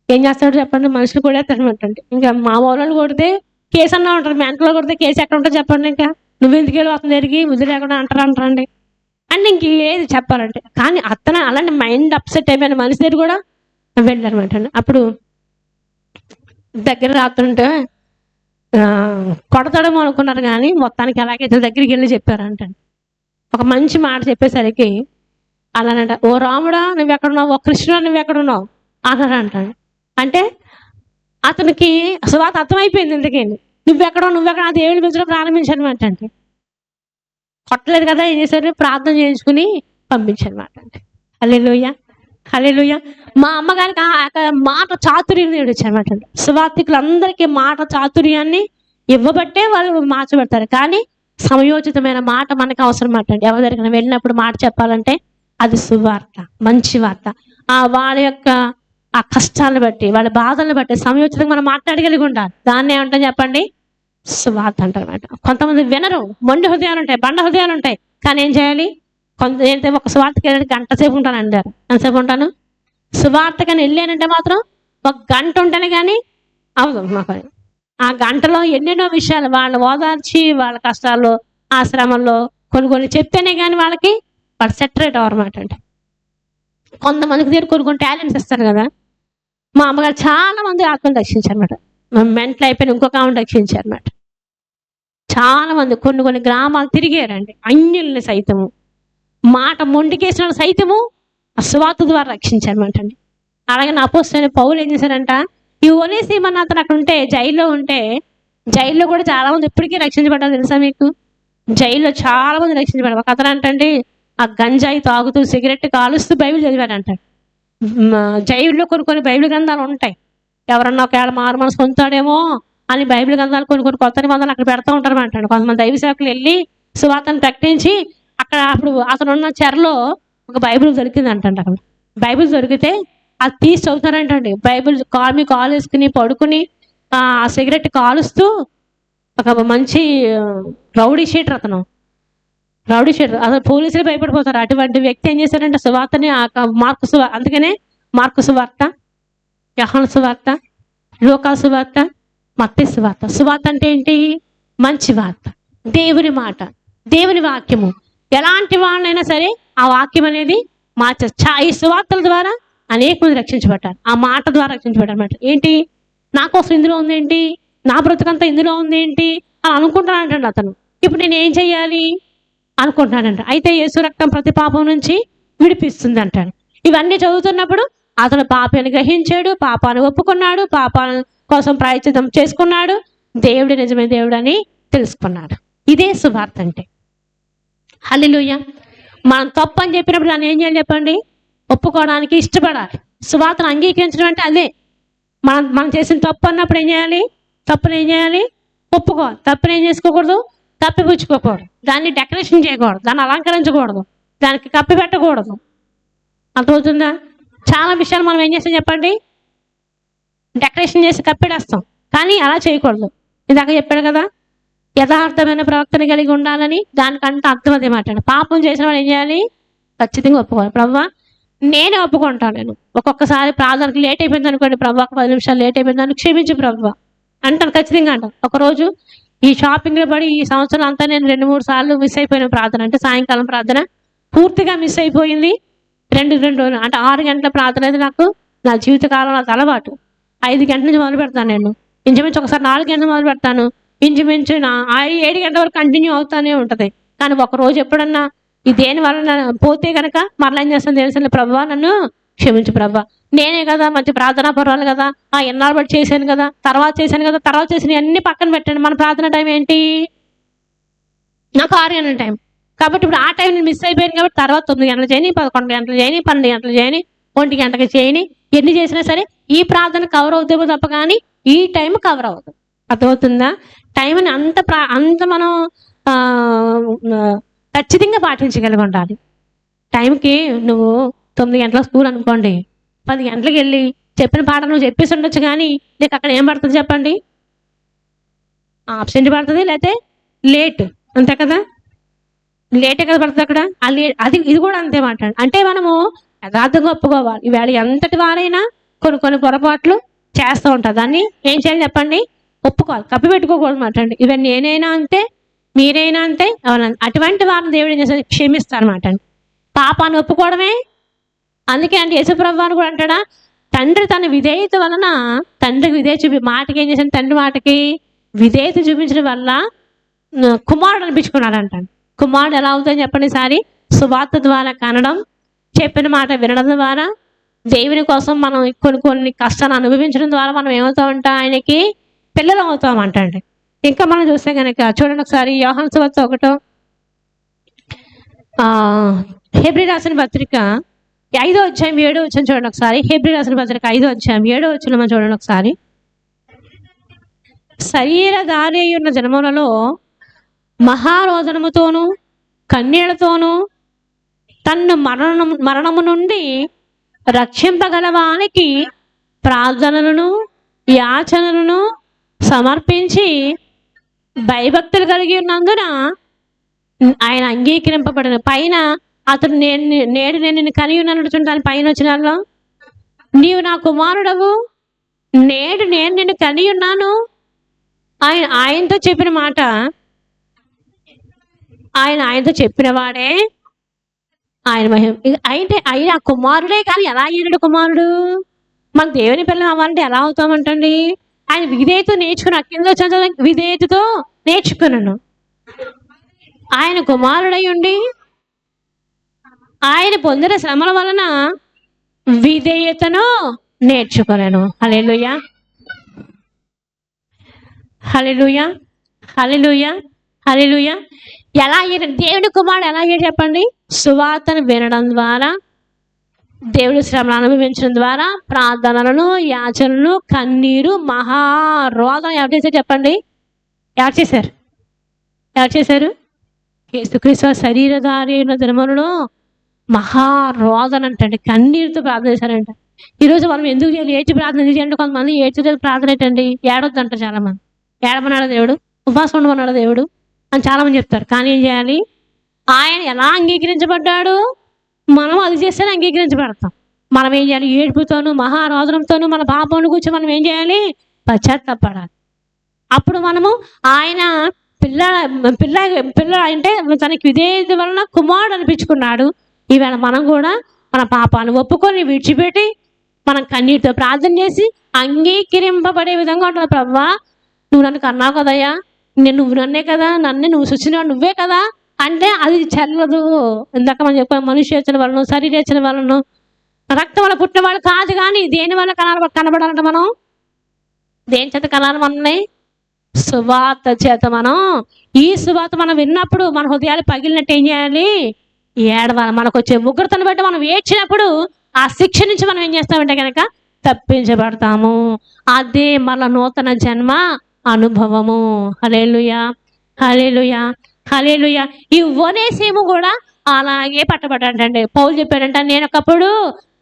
ఏం చేస్తాడు చెప్పండి? మనుషులు కొడేస్తాడనమాట. ఇంకా మా వాళ్ళు కొడితే కేసు అన్నా ఉంటారు, మెంటలో కొడితే కేసు ఎక్కడ ఉంటుంది చెప్పండి? ఇంకా నువ్వెందుకు వెళ్ళి అతను తిరిగి ముద్దు లేకుండా అంటారండి అంటే ఇంక ఏది చెప్పాలంటే. కానీ అతను అలాంటి మైండ్ అప్సెట్ అయిపోయిన మనిషి దగ్గర కూడా వెళ్ళారనమాట. అప్పుడు దగ్గర రాత్రుంటే కొడతాడేమో అనుకున్నారు, కానీ మొత్తానికి అలాగే దగ్గరికి వెళ్ళి చెప్పారంట. ఒక మంచి మాట చెప్పేసరికి అలానంట, ఓ రాముడా నువ్వు ఎక్కడున్నావు, ఓ కృష్ణుడా నువ్వు ఎక్కడున్నావు అన్నారంట. అంటే అతనికి సువాత అర్థమైపోయింది. ఎందుకని నువ్వెక్కడ ఆ దేవుని పెంచడం ప్రారంభించారనమాట. అంటే కొట్టలేదు కదా, ఏం చేశారు? ప్రార్థన చేయించుకుని పంపించారనమాట. అంటే హల్లెలూయా. మా అమ్మగారికి మాట చాతుర్యం వచ్చారనమాట. సువార్థికులందరికీ మాట చాతుర్యాన్ని ఇవ్వబట్టే వాళ్ళు మార్చబడతారు. కానీ సమయోచితమైన మాట మనకు అవసరం మాట. ఎవరి దగ్గర వెళ్ళినప్పుడు మాట చెప్పాలంటే అది సువార్త, మంచి వార్త. వాళ్ళ యొక్క ఆ కష్టాలను బట్టి, వాళ్ళ బాధలను బట్టి సమయోచితంగా మనం మాట్లాడగలిగి ఉండాలి. దాన్ని ఏమంటాం చెప్పండి? సువార్త అంటారన్నమాట. కొంతమంది వినరు, మొండి హృదయాలు ఉంటాయి, బండ హృదయాలు ఉంటాయి. కానీ ఏం చేయాలి? ఏంటంటే ఒక సువార్తకి వెళ్ళి గంట సేపు ఉంటాను అంటారు. ఎంతసేపు ఉంటాను? సువార్తకని వెళ్ళానంటే మాత్రం ఒక గంట ఉంటాను, కానీ అవదు మాకు. ఆ గంటలో ఎన్నెన్నో విషయాలు వాళ్ళు ఓదార్చి, వాళ్ళ కష్టాల్లో ఆశ్రమంలో కొన్ని చెప్తేనే కానీ వాళ్ళు సెటరేట్ అవ్వరన్నమాట. అంటే కొంతమందికి దగ్గర కొన్ని టాలెంట్స్ ఇస్తారు కదా. మా అమ్మగారు చాలా మంది ఆత్మను రక్షించారన్నమాట. మెంటల్ అయిపోయిన ఇంకొక ఆమెను రక్షించారన్నమాట. చాలా మంది కొన్ని గ్రామాలు తిరిగారండి. అన్యుల్ని సైతము, మాట మొండికేసిన సైతము ఆ సువార్త ద్వారా రక్షించారన్నమాట అండి. అలాగే నా అపోస్తలుడైన పౌలు ఏం చేశారంట? ఈ ఓనేసిమ్ అన్న అతను అక్కడ ఉంటే, జైల్లో ఉంటే, జైల్లో కూడా చాలా మంది ఇప్పటికీ రక్షించబడ్డారు తెలుసా మీకు? జైల్లో చాలా మంది రక్షించబడ్డారు. ఒక అతను అంటండి, ఆ గంజాయి తాగుతూ సిగరెట్ కాలుస్తూ బైబిల్ చదివాడంటాడు. జైల్లో కొన్ని బైబిల్ గ్రంథాలు ఉంటాయి. ఎవరన్నా ఒకవేళ మారు మనసు పొందుతాడేమో అని బైబిల్ గ్రంథాలు కొన్ని కొత్త నిబంధనలు అక్కడ పెడతా ఉంటారు అంటాడు. కొంతమంది దైవ సేవకులు వెళ్ళి సువార్తను ప్రకటించి అక్కడ అప్పుడు అతను ఉన్న చెరలో ఒక బైబిల్ దొరికింది అంటండి. అక్కడ బైబిల్ దొరికితే అది తీసి చదువుతారంటండి. బైబిల్ కాలు వేసుకుని పడుకుని ఆ సిగరెట్ కాలుస్తూ ఒక మంచి రౌడీ షీటర్ అతను. అసలు పోలీసులు భయపడిపోతారు. అటువంటి వ్యక్తి ఏం చేశారంటే సువార్తని అందుకనే మార్కు సువార్త, యోహాను సువార్త, లూకా సువార్త, మత్తయి సువార్త. సువార్త అంటే ఏంటి? మంచి వార్త, దేవుని మాట, దేవుని వాక్యము. ఎలాంటి వాళ్ళైనా సరే ఆ వాక్యం అనేది ఈ సువార్తల ద్వారా అనేక మంది రక్షించబడ్డారు. ఆ మాట ద్వారా రక్షించబడ్డారు అన్నమాట. ఏంటి నా కోసం ఇందులో ఉందేంటి, నా బ్రతుకంతా ఇందులో ఉందేంటి అని అనుకుంటానంటండి అతను. ఇప్పుడు నేను ఏం చెయ్యాలి అనుకుంటున్నానంట. అయితే యేసు రక్తం ప్రతి పాపం నుంచి విడిపిస్తుంది అంటాడు. ఇవన్నీ చదువుతున్నప్పుడు అతను పాపాన్ని గ్రహించాడు, పాపాన్ని ఒప్పుకున్నాడు, పాపాల కోసం ప్రాయశ్చిత్తం చేసుకున్నాడు, దేవుడి నిజమైన దేవుడు అని తెలుసుకున్నాడు. ఇదే సువార్త అంటే. హల్లెలూయా. మనం తప్పు అని చెప్పినప్పుడు దాన్ని ఏం చేయాలి చెప్పండి? ఒప్పుకోవడానికి ఇష్టపడాలి. సువార్తను అంగీకరించడం అంటే అదే. మనం చేసిన తప్పు అన్నప్పుడు ఏం చేయాలి? తప్పును ఏం చేయాలి? ఒప్పుకోవాలి. తప్పును ఏం చేసుకోకూడదు? కప్పిపుచ్చుకోకూడదు. దాన్ని డెకరేషన్ చేయకూడదు, దాన్ని అలంకరించకూడదు, దానికి కప్పి పెట్టకూడదు. అర్థమవుతుందా? చాలా విషయాలు మనం ఏం చేస్తాం చెప్పండి? డెకరేషన్ చేసి కప్పిడేస్తాం. కానీ అలా చేయకూడదు. ఇందాక చెప్పాడు కదా, యథార్థమైన ప్రవర్తన కలిగి ఉండాలని. దానికంటే అర్థం అదే మాట. పాపం చేసిన వాడు ఏం చేయాలి? ఖచ్చితంగా ఒప్పుకోవాలి. ప్రభువా నేనే ఒప్పుకుంటాను. నేను ఒక్కొక్కసారి ప్రార్థనకు లేట్ అయిపోయింది అనుకోండి, ప్రభువా 10 నిమిషాలు లేట్ అయిపోయింది అని క్షమించు ప్రభువా అంటాను. ఖచ్చితంగా అంటాను. ఒకరోజు ఈ షాపింగ్లో పడి ఈ సంవత్సరం అంతా నేను 2-3 సార్లు మిస్ అయిపోయిన ప్రార్థన. అంటే సాయంకాలం ప్రార్థన పూర్తిగా మిస్ అయిపోయింది. 2 రోజులు అంటే 6 గంటల ప్రార్థన అయితే నాకు నా జీవితకాలంలో అది అలవాటు. 5 గంటల నుంచి మొదలు పెడతాను. నేను ఇంచుమించు ఒకసారి 4 గంటలు మొదలు పెడతాను. ఇంచుమించు 7 గంటల వరకు కంటిన్యూ అవుతానే ఉంటుంది. కానీ ఒకరోజు ఎప్పుడన్నా ఈ దేని వల్ల పోతే కనుక మరలా ఏం చేస్తాను తెలుసు, ప్రభువా నన్ను క్షమించు ప్రభువా, నేనే కదా మంచి ప్రార్థనా పర్వాలు కదా, ఎన్నాళ్ళు బట్టి చేశాను కదా, తర్వాత చేసిన అన్ని పక్కన పెట్టండి. మన ప్రార్థన టైం ఏంటి? నాకు 6 గంటల టైం. కాబట్టి ఇప్పుడు ఆ టైం నేను మిస్ అయిపోయాను కాబట్టి తర్వాత 9 గంటలు చేయని, 11 గంటలు చేయని, 12 గంటలు చేయని, 1 గంటకి చేయని, ఎన్ని చేసినా సరే ఈ ప్రార్థన కవర్ అవుతామో తప్ప కానీ ఈ టైం కవర్ అవుతుంది. అర్థమవుతుందా? టైంని అంత మనం ఖచ్చితంగా పాటించగలిగి ఉండాలి. టైంకి నువ్వు 9 గంటల స్కూల్ అనుకోండి, 10 గంటలకు వెళ్ళి చెప్పిన పాట నువ్వు చెప్పేసి ఉండొచ్చు, కానీ నీకు అక్కడ ఏం పడుతుంది చెప్పండి? ఆబ్సెంట్ పడుతుంది, లేకపోతే లేట్. అంతే కదా, లేటే కదా పడుతుంది అక్కడ. ఇది కూడా అంతే మాట. అంటే మనము యథార్థంగా ఒప్పుకోవాలి. ఈవేళ ఎంతటి వారైనా కొన్ని పొరపాట్లు చేస్తూ ఉంటారు. దాన్ని ఏం చేయాలి చెప్పండి? ఒప్పుకోవాలి, కప్పి పెట్టుకోకూడదు మాట అండి. ఇవన్నీ నేనైనా అంతే, మీరైనా అంతే. అటువంటి వారిని దేవుడు ఏం చేస్తారు? క్షమిస్తారన్నమాట అండి. పాపాన్ని ఒప్పుకోవడమే. అందుకే అంటే యేసుప్రభువు వారు కూడా అంటాడా, తండ్రి తన విధేయత వలన తండ్రికి విధేయత మాటకి ఏం చేశాను? తండ్రి మాటకి విధేయత చూపించడం వల్ల కుమారుడు అనిపించుకున్నాడు అంటాడు. కుమారుడు ఎలా అవుతుందని చెప్పండి? సారి సువార్త ద్వారా కనడం, చెప్పిన మాట వినడం ద్వారా, దేవుని కోసం మనం కొన్ని కష్టాలు అనుభవించడం ద్వారా మనం ఏమవుతామంట? ఆయనకి పిల్లలు అవుతామంటండి. ఇంకా మనం చూస్తే కనుక చూడండి ఒకసారి యోహాను సువార్త 1 హెబ్రీ రాసిన పత్రిక 5వ అధ్యాయం 7వ వచనం చూడండి ఒకసారి. హెబ్రీ రాసిన పత్రిక 5వ అధ్యాయం 7వ వచనం మనం చూడండి ఒకసారి. శరీరధారి ఉన్న జనములలో మహారోదనముతోనూ కన్నీళ్లతోనూ తన్ను మరణము నుండి రక్షింపగలవానికి ప్రార్థనలను యాచనలను సమర్పించి భయభక్తులు కలిగి ఉన్నందున ఆయన అంగీకరింపబడిన. పైన అతడు నేడు నేను నిన్ను కని ఉన్నాను. దాని పైన వచ్చినాల్లో నీవు నా కుమారుడవు, నేడు నేను నిన్ను కని ఉన్నాను. ఆయనతో చెప్పిన మాట, ఆయనతో చెప్పిన వాడే ఆయన మహిమ. అయితే ఆయన కుమారుడే, కానీ ఎలా అయ్యాడు కుమారుడు? మన దేవుని పిల్లలు అవ్వాలంటే ఎలా అవుతామంటండి? ఆయన విధేయత నేర్చుకున్నాను. కింద వచ్చిన విధేయతతో నేర్చుకున్నాను. ఆయన కుమారుడై ఉండి ఆయన పొందిన శ్రమల వలన విధేయతను నేర్చుకున్నాను. హల్లెలూయా. హల్లెలూయా, హల్లెలూయా, హల్లెలూయా. ఎలా అయ్యాడు దేవుని కుమారుడు? ఎలా అయ్యాడు చెప్పండి? సువార్తను వినడం ద్వారా, దేవుడి శ్రమను అనుభవించడం ద్వారా, ప్రార్థనలను, యాచనలు, కన్నీరు, మహారోదన ఎవరు చేశారు చెప్పండి? ఎవరు చేశారు? ఎవరు చేశారు? యేసుక్రీస్తు శరీరధారి అయిన దినములలో మహారోదన అంటండి, కన్నీరుతో ప్రార్థన చేశారంట. ఈరోజు మనం ఎందుకు చేయాలి? ఏడ్చి ప్రార్థన చేయాలంటే కొంతమంది ఏడ్చలేదు ప్రార్థన ఏంటండి, ఏడొద్దంట చాలా మంది. ఏడమన్నాడు దేవుడు, ఉపవాసం ఉండమన్నాడు దేవుడు అని చాలా మంది చెప్తారు. కానీ ఏం చేయాలి? ఆయన ఎలా అంగీకరించబడ్డాడు, మనం అది చేస్తేనే అంగీకరించబడతాం. మనం ఏం చేయాలి? ఏడుపుతోనూ మహారోదనంతోనూ మన పాపంలో కూర్చొని మనం ఏం చేయాలి? పశ్చాత్తాపడాలి. అప్పుడు మనము ఆయన పిల్ల పిల్ల పిల్ల అంటే తనకి విధేయత వలన కుమారుడు అనిపించుకున్నాడు. ఈవేళ మనం కూడా మన పాపాలను ఒప్పుకొని విడిచిపెట్టి మనం కన్నీటితో ప్రార్థన చేసి అంగీకరింపబడే విధంగా ఉంటుంది. ప్రభువా, నువ్వు నన్ను కన్నావు కదయ్యా, నువ్వు నన్నే కదా, నువ్వు సృష్టించినవాడు నువ్వే కదా అంటే అది చెల్లదు. ఇందాక మనం చెప్పాం, మనుష్యేచ్చల వలన, శరీరేచ్చల వలన, రక్తం వల్ల పుట్టిన వాళ్ళు కాదు. కానీ దేని వల్ల కనబడాలంట? మనం దేని చేత కనాలి? మనల్ని సువార్త చేత. మనం ఈ సువార్త మనం విన్నప్పుడు మన హృదయాలు పగిలినట్టు ఏం చేయాలి? ఏడవాలి. మనకు వచ్చే ఉగ్రతను బట్టి మనం ఏడ్చినప్పుడు ఆ శిక్ష నుంచి మనం ఏం చేస్తామంటే కనుక తప్పించబడతాము. అదే మన నూతన జన్మ అనుభవము. హల్లెలూయా, హల్లెలూయా, హల్లెలూయా. ఈ ఒనేసిము కూడా అలాగే పట్టబడ్డాడండి. పౌలు చెప్పాడంట, నేను ఒకప్పుడు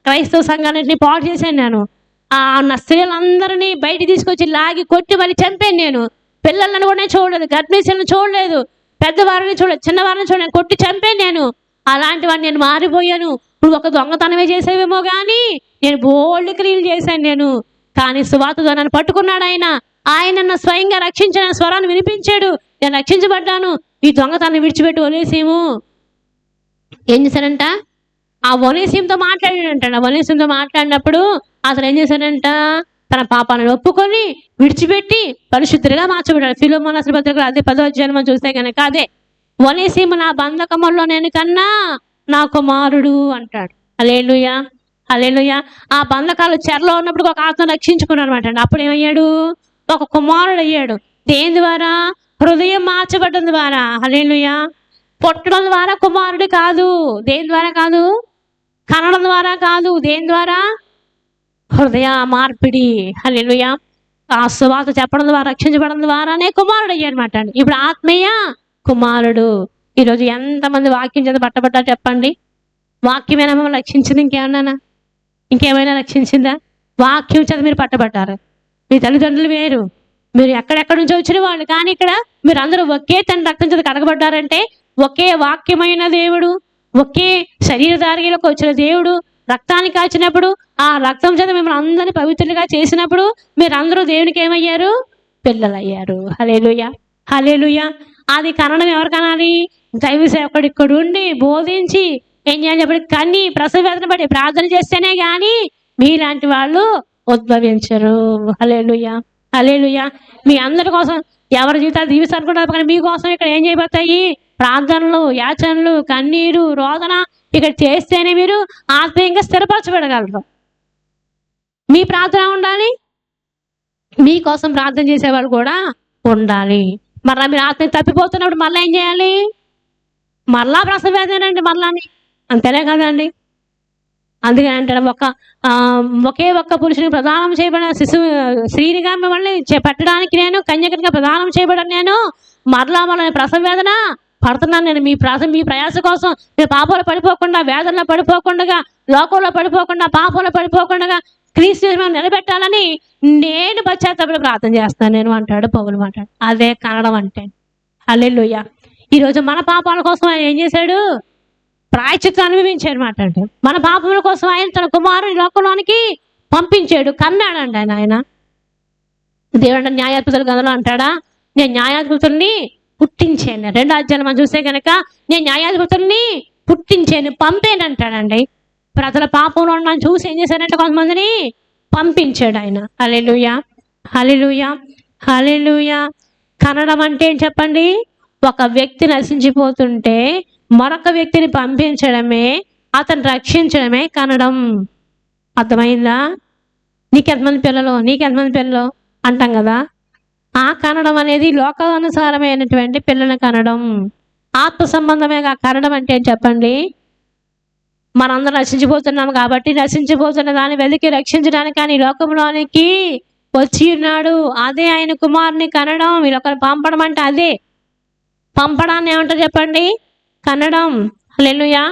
క్రైస్తవ సంఘాన్ని పాడు చేశాను. నేను నా స్త్రీలందరినీ బయట తీసుకొచ్చి లాగి కొట్టి మళ్ళీ చంపాను. నేను పిల్లలను కూడా చూడలేదు, గర్భిణీలను చూడలేదు, పెద్దవారిని చూడలేదు, చిన్నవారిని చూడలేదు, కొట్టి చంపాను నేను. అలాంటి వాడిని నేను మారిపోయాను. ఇప్పుడు ఒక దొంగతనమే చేసేవేమో కానీ నేను బోల్డ్ క్రియలు చేశాను నేను. కానీ సువార్తతో నన్ను పట్టుకున్నాడు ఆయన. ఆయన నన్ను స్వయంగా రక్షించిన స్వరాన్ని వినిపించాడు. నేను రక్షించబడ్డాను. ఈ దొంగతనాన్ని విడిచిపెట్టి ఒనేసిము ఏం చేశాడంట? ఆ ఒనేసిముతో మాట్లాడాడంట. ఆ ఒనేసిముతో మాట్లాడినప్పుడు అతను ఏం చేశాడంట? తన పాపాలను ఒప్పుకొని విడిచిపెట్టి పరిశుద్ధులుగా మార్చబడ్డాడు. ఫిలోమోను రాసిన పత్రికలో అదే 10వ అధ్యాయం మనం చూస్తే కనుక అదే ఒనేసిము నా బంధకములో నేను కన్నా నా కుమారుడు అంటాడు. హల్లెలూయా, హల్లెలూయా. ఆ బంధకాలు చెరలో ఉన్నప్పుడు ఒక ఆత్మ రక్షించుకున్నాడు అనమాట. అప్పుడు ఏమయ్యాడు? ఒక కుమారుడు అయ్యాడు. దేని ద్వారా? హృదయం మార్చబడ్డం ద్వారా. హల్లెలూయా. పుట్టడం ద్వారా కుమారుడు కాదు. దేని ద్వారా కాదు? కనడం ద్వారా కాదు. దేని ద్వారా? హృదయ మార్పిడి. హల్లెలూయా. ఆ సువార్త చెప్పడం ద్వారా, రక్షించబడడం ద్వారానే కుమారుడు అయ్యాడనమాట. ఇప్పుడు ఆత్మీయ కుమారుడు. ఈరోజు ఎంతమంది వాక్యం చేత పట్టబడ్డారు చెప్పండి? వాక్యమైనా మిమ్మల్ని రక్షించింది? ఇంకేమైనా రక్షించిందా? వాక్యం చేత మీరు పట్టబడ్డారు. మీ తల్లిదండ్రులు వేరు, మీరు ఎక్కడెక్కడి నుంచి వచ్చిన వాళ్ళు. కానీ ఇక్కడ మీరు అందరూ ఒకే తండ్రి రక్తం చేత కడగబడ్డారంటే ఒకే వాక్యమైన దేవుడు, ఒకే శరీరధారిలోకి వచ్చిన దేవుడు రక్తాన్ని కాచినప్పుడు ఆ రక్తం చేత మిమ్మల్ని అందరినీ పవిత్రులుగా చేసినప్పుడు మీరు అందరూ దేవునికి ఏమయ్యారు? పిల్లలయ్యారు. హల్లెలూయా, హల్లెలూయా. అది కనడం ఎవరు కనాలి? దైవ సేవకుడు ఇక్కడ ఉండి బోధించి ఏం చేయాలి చెప్పండి? కన్ని ప్రసవ వేదన బట్టి ప్రార్థన చేస్తేనే కానీ మీలాంటి వాళ్ళు ఉద్భవించరు. హల్లెలూయా, హల్లెలూయా. మీ అందరి కోసం ఎవరి జీవితాలు దీవిస్తారనుకుంటారు, కానీ మీకోసం ఇక్కడ ఏం చేయబోతాయి? ప్రార్థనలు, యాచనలు, కన్నీరు, రోదన ఇక్కడ చేస్తేనే మీరు ఆత్మీయంగా స్థిరపరచబడగలరు. మీ ప్రార్థన ఉండాలి, మీకోసం ప్రార్థన చేసేవాళ్ళు కూడా ఉండాలి. మరలా మీరు ఆత్మ తప్పిపోతున్నప్పుడు మళ్ళీ ఏం చేయాలి? మరలా ప్రసవేదనండి మరలాని, అంతేనే కదండి. అందుకని అంటాడు, ఒకే ఒక్క పురుషునికి ప్రదానం చేయబడిన శిశువు స్త్రీనిగా మిమ్మల్ని పెట్టడానికి నేను కన్యకగా ప్రదానం చేయబడిన నేను మరలా ప్రసవ వేదన పడుతున్నాను. నేను మీ ప్రయాస కోసం మీరు పాపంలో పడిపోకుండా, వేదనలో పడిపోకుండా, లోకంలో పడిపోకుండా, పాపంలో పడిపోకుండా క్రీస్తు నిలబెట్టాలని నేను పశ్చాత్తాపడి ప్రార్థన చేస్తాను నేను అంటాడు పౌలు. మాట్లాడు అదే కనడం అంటే. హల్లెలూయా. ఈరోజు మన పాపాల కోసం ఆయన ఏం చేశాడు? ప్రాయశ్చిత్తం అనుభవించాడు మాట. అంటే మన పాపముల కోసం ఆయన తన కుమారుని లోకంలోనికి పంపించాడు, కన్నాడండి ఆయన. దేవుడు న్యాయాధిపతుల గదిలో అంటాడా, నేను న్యాయాధిపతుల్ని పుట్టించాను. 2వ అధ్యాయం మనం చూస్తే కనుక నేను న్యాయాధిపతుల్ని పుట్టించాను, పంపాను అంటాడండి. ప్రజల పాపంలో ఉన్నాను చూసి ఏం చేశాడంటే కొంతమందిని పంపించాడు ఆయన. హల్లెలూయా, హల్లెలూయా, హల్లెలూయా. కనడం అంటే ఏం చెప్పండి? ఒక వ్యక్తి నశించిపోతుంటే మరొక వ్యక్తిని పంపించడమే, అతను రక్షించడమే కనడం. అర్థమైందా? నీకెంతమంది పిల్లలు అంటాం కదా. ఆ కనడం అనేది లోకానుసారమైనటువంటి పిల్లల్ని కనడం. ఆత్మ సంబంధమేగా కనడం అంటే ఏం చెప్పండి? మనందరం నశించిపోతున్నాం కాబట్టి నశించిపోతున్న దాన్ని వెలికి రక్షించడానికి కానీ లోకంలోనికి వచ్చి ఉన్నాడు. అదే ఆయన కుమారుని కనడం. వీళ్ళు ఒకరు పంపడం అంటే అదే. పంపడాన్ని ఏమంటారు చెప్పండి? కనడం. హల్లెలూయా.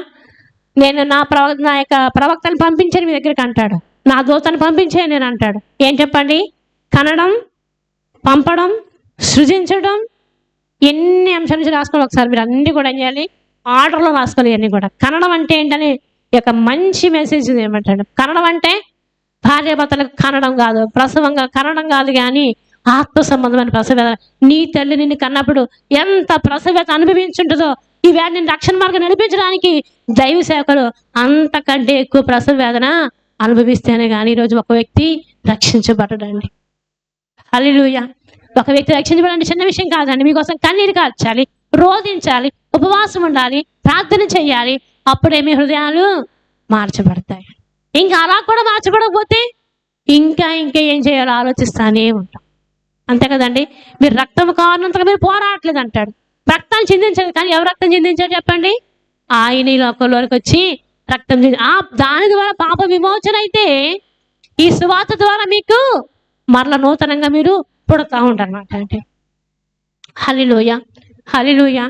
నేను నా యొక్క ప్రవక్తను పంపించాను మీ దగ్గరికి అంటాడు. నా దూతను పంపించాను నేను అంటాడు. ఏం చెప్పండి? కనడం, పంపడం, సృజించడం. ఎన్ని అంశాల నుంచి రాసుకోండి ఒకసారి. మీరు అన్ని కూడా ఏం చేయాలి? ఆర్డర్లో రాసుకోవాలి అన్నీ కూడా. కనడం అంటే ఏంటని యొక్క మంచి మెసేజ్ ఏమంటాడు? కనడం అంటే భార్యాభర్తలకు కనడం కాదు, ప్రసవంగా కనడం కాదు, కానీ ఆత్మ సంబంధమైన ప్రసవేద. నీ తల్లి నిన్ను కన్నప్పుడు ఎంత ప్రసవేద అనుభవించుంటుందో ఈ వ్యాధిని రక్షణ మార్గం నడిపించడానికి దైవ సేవకులు అంతకంటే ఎక్కువ ప్రసవ వేదన అనుభవిస్తేనే కానీ ఈరోజు ఒక వ్యక్తి రక్షించబడడండి. హల్లెలూయా. ఒక వ్యక్తి రక్షించబడండి చిన్న విషయం కాదండి. మీకోసం కన్నీరు కార్చాలి, రోధించాలి, ఉపవాసం ఉండాలి, ప్రార్థన చేయాలి. అప్పుడే మీ హృదయాలు మార్చబడతాయి. ఇంకా అలా కూడా మార్చబడకపోతే ఇంకా ఏం చేయాలో ఆలోచిస్తానే ఉంటాం. అంతే కదండి. మీరు రక్తం కావాలంతగా మీరు పోరాడలేదు అంటాడు. రక్తాన్ని చిందించాడు, కానీ ఎవరు రక్తం చిందించారు చెప్పండి? ఆయన ఈ లోకంలోకి వచ్చి రక్తం దాని ద్వారా పాప విమోచన అయితే ఈ సువార్త ద్వారా మీకు మరల నూతనంగా మీరు పుడతా ఉంటారన్నమాట. అంటే హల్లెలూయా, హల్లెలూయా.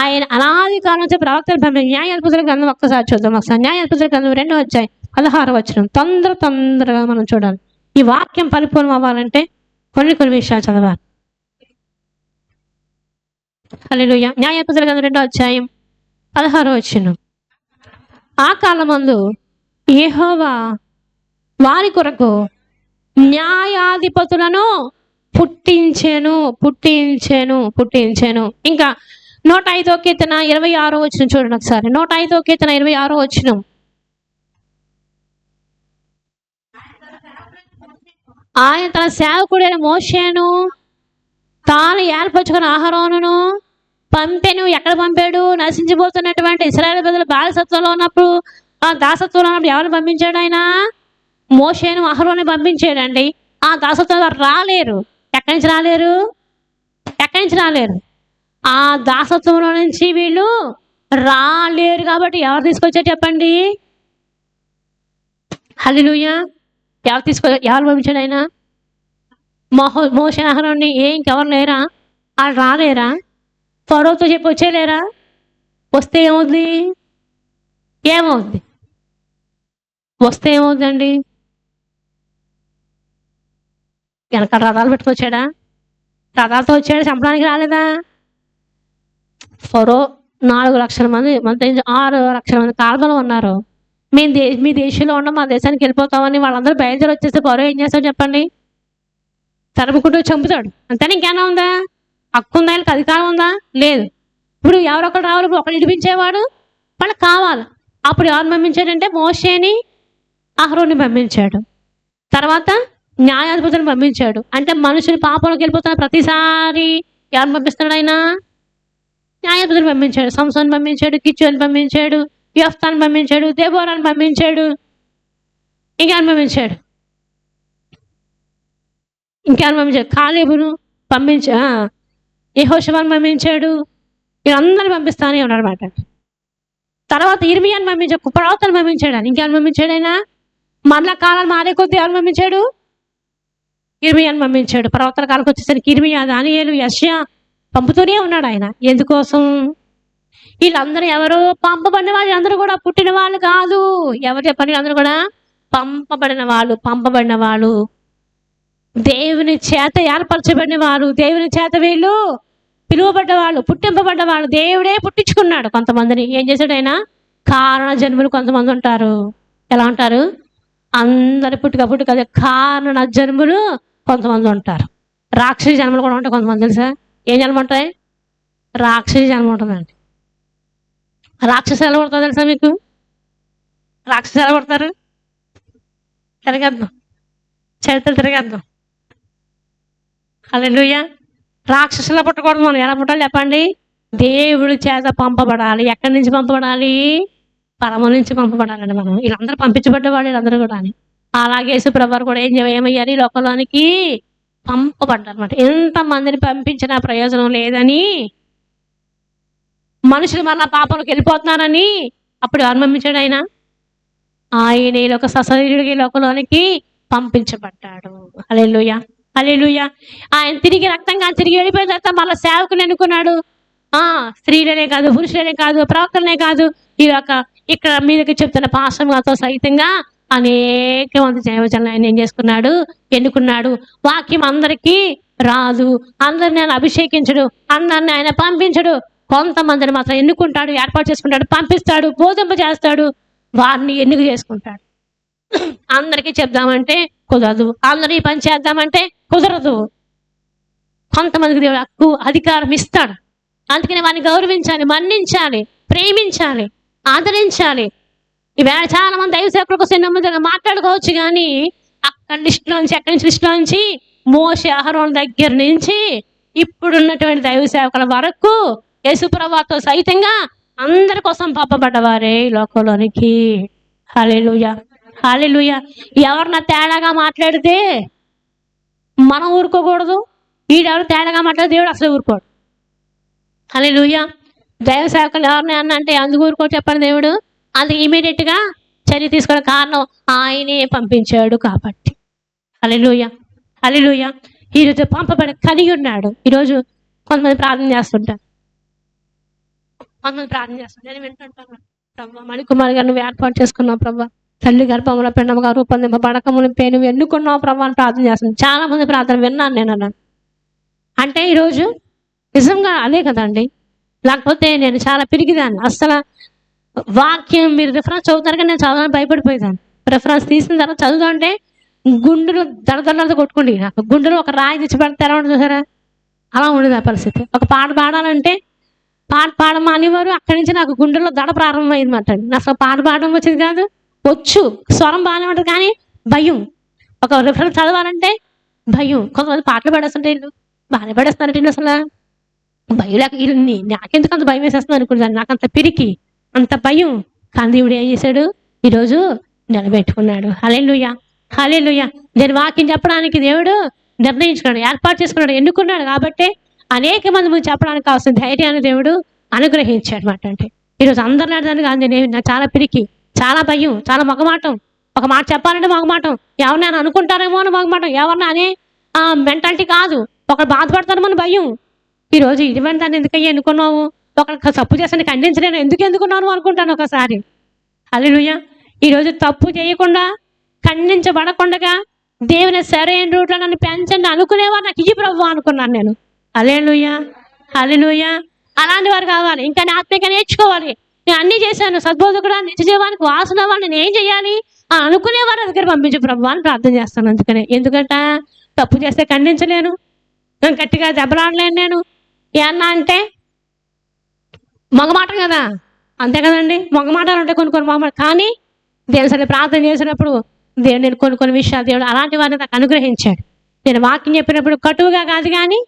ఆయన అనాది కాలం నుంచి ప్రవక్తలు పంపిన న్యాయాధిపతుల గ్రంథం ఒక్కసారి చూద్దాం. ఒకసారి న్యాయాధిపతుల గ్రంథం 2వ అధ్యాయం 16వ వచనం. తొందరగా మనం చూడాలి. ఈ వాక్యం పరిపూర్ణం అవ్వాలంటే కొన్ని విషయాలు చదవాలి. హల్లెలూయా. న్యాయాధిపతుల గ్రంథం 2వ అధ్యాయం 16వ వచనం. ఆ కాలమందు యెహోవా వారి కొరకు న్యాయాధిపతులను పుట్టించెను. ఇంకా 105వ కీర్తన 26వ వచనం చూడండి ఒకసారి. 105వ కీర్తన 26వ వచనం. ఆయన తన సేవకుడైన మోషేను తాను ఏర్పరచుకున్న అహరోనును పంపెను. ఎక్కడ పంపాడు? నశించిపోతున్నటువంటి ఇశ్రాయేలు ప్రజలు బానిసత్వంలో ఉన్నప్పుడు, ఆ దాసత్వంలో ఉన్నప్పుడు ఎవరిని పంపించాడు? ఆయన మోషేను అహరోను పంపించాడండి. ఆ దాసత్వం వారు రాలేరు. ఎక్కడి నుంచి రాలేరు? ఆ దాసత్వంలో నుంచి వీళ్ళు రాలేరు కాబట్టి ఎవరు తీసుకొచ్చారు చెప్పండి? హల్లెలూయా. ఎవరు పంపించాడు ఆయన? మోషే అహరోన్ని. ఇంకెవరు లేరా? వాళ్ళు రాలేరా? ఫరోతో చెప్పి వచ్చేలేరా? వస్తే ఏమవుద్ది? వస్తే ఏమవుద్దండి? వెనకాల రథాలు పెట్టుకొచ్చాడా? రథాలతో వచ్చాడు, చంపడానికి రాలేదా? ఫరో 4 లక్షల మంది, 6 లక్షల మంది కాల్బలం ఉన్నారు. మీ దేశంలో ఉన్నాం, మా దేశానికి వెళ్ళిపోతామని వాళ్ళందరూ బయలుదేరి వచ్చేస్తే ఫరో ఏం చేస్తాడు చెప్పండి? తరుముకుంటూ చంపుతాడు. అంతేనా? ఇంకేనా ఉందా? హక్కు ఉందా? ఆయనకు అధికారం ఉందా? లేదు. ఇప్పుడు ఎవరొకరు రావాలి, ఇప్పుడు ఒకరు ఇడిపించేవాడు వాళ్ళకి కావాలి. అప్పుడు ఎవరు పంపించాడంటే మోషేని అహరోన్ని పంపించాడు. తర్వాత న్యాయాధిపతులను పంపించాడు. అంటే మనుషులు పాపంలోకి వెళ్ళిపోతున్న ప్రతిసారి ఎవరిని పంపిస్తున్నాడు ఆయన? న్యాయాధిపతులు పంపించాడు. సంసోను పంపించాడు, కిచ్చోని పంపించాడు, యెఫ్తాను పంపించాడు, దెబోరాను పంపించాడు. ఇంకెవరిని పంపించాడు? కాలేబును యెహోషువను పంపించాడు. వీళ్ళందరూ పంపిస్తానే ఉన్నాడు అనమాట. తర్వాత ఇర్మియాను పంపించాడు, ప్రవక్తను పంపించాడు. ఇంకెవరిని పంపించాడు ఆయన? మరలా కాలం మారే కొద్దీ ఎవరిని పంపించాడు? ఇర్మియాను పంపించాడు. ప్రవక్తల కాలకు వచ్చేసరికి ఇర్మియా, దానియేలు, యెషయా పంపుతూనే ఉన్నాడు ఆయన. ఎందుకోసం? వీళ్ళందరూ ఎవరు? పంపబడిన వాళ్ళు. అందరూ కూడా పుట్టిన వాళ్ళు కాదు. ఎవరు చెప్పండి? అందరూ కూడా పంపబడిన వాళ్ళు, దేవుని చేత ఏర్పరచబడిన వారు, దేవుని చేత వీళ్ళు పిలువబడ్డవాళ్ళు, పుట్టింపబడ్డవాళ్ళు. దేవుడే పుట్టించుకున్నాడు కొంతమందిని. ఏం చేశాడు ఆయన? కారణ జన్ములు కొంతమంది ఉంటారు. ఎలా ఉంటారు? అందరి పుట్టుక అదే కారణ జన్ములు కొంతమంది ఉంటారు. రాక్షసి జన్మలు కూడా ఉంటాయి కొంతమంది. తెలుసా? ఏం జన్మ ఉంటాయి? రాక్షసి జన్మ ఉంటుందండి. రాక్షసి ఎలా పడతారు తెలుసా మీకు? రాక్షసి ఎలా పడతారు? తిరగద్దాం, చరిత్ర తిరగద్దాం. హల్లెలూయా. రాక్షసులా పుట్టకూడదు. మనం ఎలా పుట్టాలి చెప్పండి? దేవుడి చేత పంపబడాలి. ఎక్కడి నుంచి పంపబడాలి? పరమ నుంచి పంపబడాలండి. మనం వీళ్ళందరూ పంపించబడ్డవాళ్ళు, వీళ్ళందరూ కూడా. అలాగే యేసుప్రభువు కూడా ఏమయ్యారు? ఈ లోకంలోనికి పంపబడ్డారన్నమాట. ఎంతమందిని పంపించినా ప్రయోజనం లేదని, మనుషులు మరలా పాపంలోకి వెళ్ళిపోతున్నారని అప్పుడు ఎవరు పంపించాడు? ఆయన ఈ లోక సశరీరుడిగా ఈ లోకంలోనికి పంపించబడ్డాడు. హల్లెలూయా, హల్లెలూయా. ఆయన తిరిగి రక్తంగా తిరిగి వెళ్ళిపోయిన తర్వాత మళ్ళీ సేవకులు ఎన్నుకున్నాడు. స్త్రీలనే కాదు, పురుషులనే కాదు, ప్రవక్తలనే కాదు, ఈ యొక్క ఇక్కడ మీదకి చెప్తున్న పాశ్రమాలతో సహితంగా అనేక మంది జైవజనులు ఆయన ఏం చేసుకున్నాడు? ఎన్నుకున్నాడు. వాక్యం అందరికీ రాదు, అందరిని ఆయన అభిషేకించడు, అందరిని ఆయన పంపించడు. కొంతమందిని మాత్రం ఎన్నుకుంటాడు, ఏర్పాటు చేసుకుంటాడు, పంపిస్తాడు, బోధింప చేస్తాడు, వారిని ఎన్నిక చేసుకుంటాడు. అందరికీ చెప్దామంటే కుదరదు, అందరినీ పని చేద్దామంటే కుదరదు. కొంతమందికి దేవుడు హక్కు అధికారం ఇస్తాడు. అందుకని వారిని గౌరవించాలి, మన్నించాలి, ప్రేమించాలి, ఆదరించాలి. ఈవేళ చాలా మంది దైవ సేవకుల కోసం ఎన్నో మంది మాట్లాడుకోవచ్చు, కానీ అక్కడ లిస్టులోంచి, ఎక్కడి నుంచి లిస్టులోంచి, మోషే అహరోను దగ్గర నుంచి ఇప్పుడున్నటువంటి దైవ సేవకుల వరకు యేసుప్రభువుతో సహితంగా అందరి కోసం పంపబడ్డవారే ఈ లోకంలోనికి. హల్లెలూయా, హల్లెలూయా. ఎవరన్నా తేడాగా మాట్లాడితే మనం ఊరుకోకూడదు. ఈడెవరు తేడాగా మాట్లాడితే దేవుడు అసలు ఊరుకోడు. హల్లెలూయా. దైవ సేవకులు ఎవరిని అన్న అంటే అందుకు ఊరుకో చెప్పండి దేవుడు. అందుకు ఇమీడియట్గా చర్య తీసుకునే కారణం ఆయనే పంపించాడు కాబట్టి. హల్లెలూయా, హల్లెలూయా. ఈరోజు పంపబడి కలిగి ఉన్నాడు. ఈరోజు కొంతమంది ప్రార్థన చేస్తుంటారు, నేను వింటుంటాను, ప్రభా మణికుమారి గారు నువ్వు ఏర్పాటు చేసుకున్నావు ప్రభా, తల్లి గర్భంలో పిండముగా రూపొందింపబడకములు నువ్వు ఎన్నుకున్నావు ప్రభా అని ప్రార్థన చేస్తున్నాను. చాలా మంది ప్రార్థన విన్నాను నేను అన్నాను. అంటే ఈరోజు నిజంగా అదే కదండి. లేకపోతే నేను చాలా పిరిగిదాన్ని. అసలు వాక్యం మీరు రిఫరెన్స్ చదువుతారు కానీ నేను చదవడానికి భయపడిపోయేదాన్ని. రిఫరెన్స్ తీసిన తర్వాత చదువుతా అంటే గుండెలు దడదడతో కొట్టుకోండి. నాకు గుండెలు ఒక రాయి తెచ్చి పెడితే ఎలా ఉంటుంది చూసారా, అలా ఉండేది ఆ పరిస్థితి. ఒక పాట పాడాలంటే పాట పాడమా అనేవారు, అక్కడి నుంచి నాకు గుండెల్లో దడ ప్రారంభమైందన్నమాట. అసలు పాట పాడడం వచ్చేది కాదు, వచ్చు స్వరం బాగానే ఉంటుంది కానీ భయం. ఒక రిఫరెన్స్ చదవాలంటే భయం. కొంతమంది పాటలు పాడేస్తుంటే వీళ్ళు బాగానే పాడేస్తున్నారంటే అసలు భయం లేక వీళ్ళని నాకెందుకు అంత భయం వేసేస్తున్నాను అనుకుంటాను. నాకు అంత పిరికి, అంత భయం. కానీ దేవుడు ఏం చేశాడు? ఈరోజు నిలబెట్టుకున్నాడు. హల్లెలూయా, హల్లెలూయా. నేను వాక్యం చెప్పడానికి దేవుడు నిర్ణయించుకున్నాడు, ఏర్పాటు చేసుకున్నాడు, ఎన్నుకున్నాడు. కాబట్టి అనేక మంది ముందు చెప్పడానికి కావాల్సిన ధైర్యాన్ని దేవుడు అనుగ్రహించాడు అన్నమాట. అంటే ఈరోజు అందరిని అడదాన్ని కాదు, నేను నాకు చాలా పిరికి, చాలా భయం, చాలా మొగమాటం. ఒక మాట చెప్పాలంటే మొగమాటం, ఎవరినైనా అనుకుంటారేమో అని మొగమాటం, ఎవరినా అనే మెంటాలిటీ కాదు, ఒకరు బాధపడతారేమో అని భయం. ఈరోజు ఇటువంటి దాన్ని ఎందుకయ్యా ఎన్నుకున్నావు? ఒకరికి తప్పు చేస్తే ఖండించలేను, ఎందుకు ఎన్నుకున్నాను అనుకుంటాను ఒకసారి. హల్లెలూయా. ఈరోజు తప్పు చేయకుండా, ఖండించబడకుండా దేవుని సరైన రూట్లో నన్ను పెంచండి అనుకునేవారు నాకు ఇయ్యి ప్రభువా అనుకున్నాను నేను. హల్లెలూయా, హల్లెలూయా. అలాంటి వారు కావాలి. ఇంకా ఆత్మీయంగా నేర్చుకోవాలి. నేను అన్నీ చేశాను, సద్బోధకుడా, నిత్య జీవానికి వాసన వాళ్ళు నేను ఏం చేయాలి అనుకునేవారు దగ్గర పంపించు ప్రభువా అని ప్రార్థన చేస్తాను. అందుకనే, ఎందుకంటే తప్పు చేస్తే ఖండించలేను, గట్టిగా దెబ్బలాడలేను. నేను ఏమన్నా అంటే మగమాట కదా, అంతే కదండి. మగమాటలు ఉంటాయి కొన్ని కొన్ని మగమాట. కానీ దేవుని సరే ప్రార్థన చేసినప్పుడు దేవుడు నేను కొన్ని విషయాలు దేవుడు అలాంటి వారిని నాకు అనుగ్రహించాడు. నేను వాక్యం చెప్పినప్పుడు కటువుగా కాదు, కానీ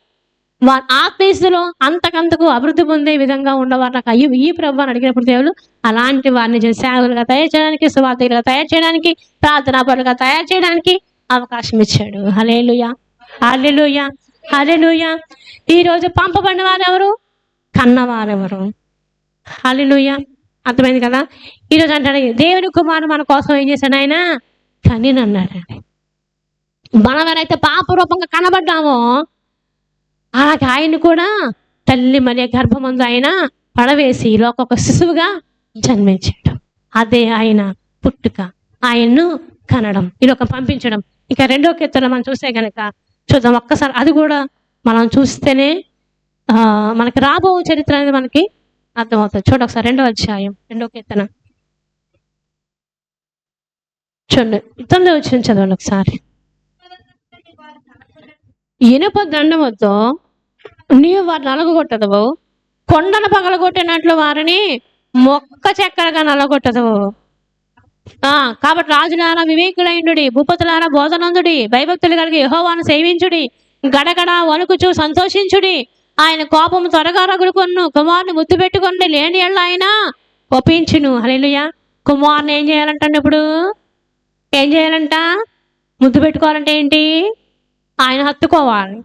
వారి ఆత్మీయతలో అంతకంతకు అభివృద్ధి పొందే విధంగా ఉండవారు నాకు అయ్యి ఈ ప్రభు అని అడిగినప్పుడు దేవుడు అలాంటి వారిని సేవకులుగా తయారు చేయడానికి, సువార్తలుగా తయారు చేయడానికి, ప్రార్థనాపరులుగా తయారు చేయడానికి అవకాశం ఇచ్చాడు. హల్లెలూయా, హల్లెలూయా, హల్లెలూయా. ఈరోజు పంపబడిన వారెవరు? కన్నవారెవరు? హల్లెలూయా. అర్థమైంది కదా. ఈరోజు అంటాడు దేవుని కుమారుడు మన కోసం ఏం చేశాడు? ఆయన కనిని అన్నాడండి. మనం ఎవరైతే పాపరూపంగా కనబడ్డామో అలాగే ఆయన కూడా తల్లి మరియ గర్భమందు ఆయన పడవేసి లోక ఒక శిశువుగా జన్మించాడు. అదే ఆయన పుట్టుక, ఆయన్ను కనడం, ఇదొక పంపించడం. ఇక రెండో కీర్తన మనం చూస్తే కనుక చూద్దాం ఒక్కసారి. అది కూడా మనం చూస్తేనే మనకి రాబో చరిత్ర అనేది మనకి అర్థమవుతుంది. చూడ ఒకసారి 2వ అధ్యాయం 2వ కీర్తన చూడండి, 9వ వచనం చదవండి ఒకసారి. ఇనుప దండముతో నీవు వారిని నలగొట్టదు, కొండను పగలగొట్టినట్లు వారిని మొక్క చెక్కలుగా నలగొట్టదు. కాబట్టి రాజులారా వివేకులైండుడి, భూపతులారా బోధనందుడి, భయభక్తులు కలిగి యెహోవాను సేవించుడి, గడగడ వణుకుచు సంతోషించుడి. ఆయన కోపం త్వరగా రగులుకొను, కుమారుని ముద్దు పెట్టుకోండి, లేని ఏళ్ళు ఆయన కోపించును. హల్లెలూయా. కుమారుని ఏం చేయాలంటే ఇప్పుడు ఏం చేయాలంట? ముద్దు పెట్టుకోవాలంటే ఏంటి? ఆయన హత్తుకోవాలి,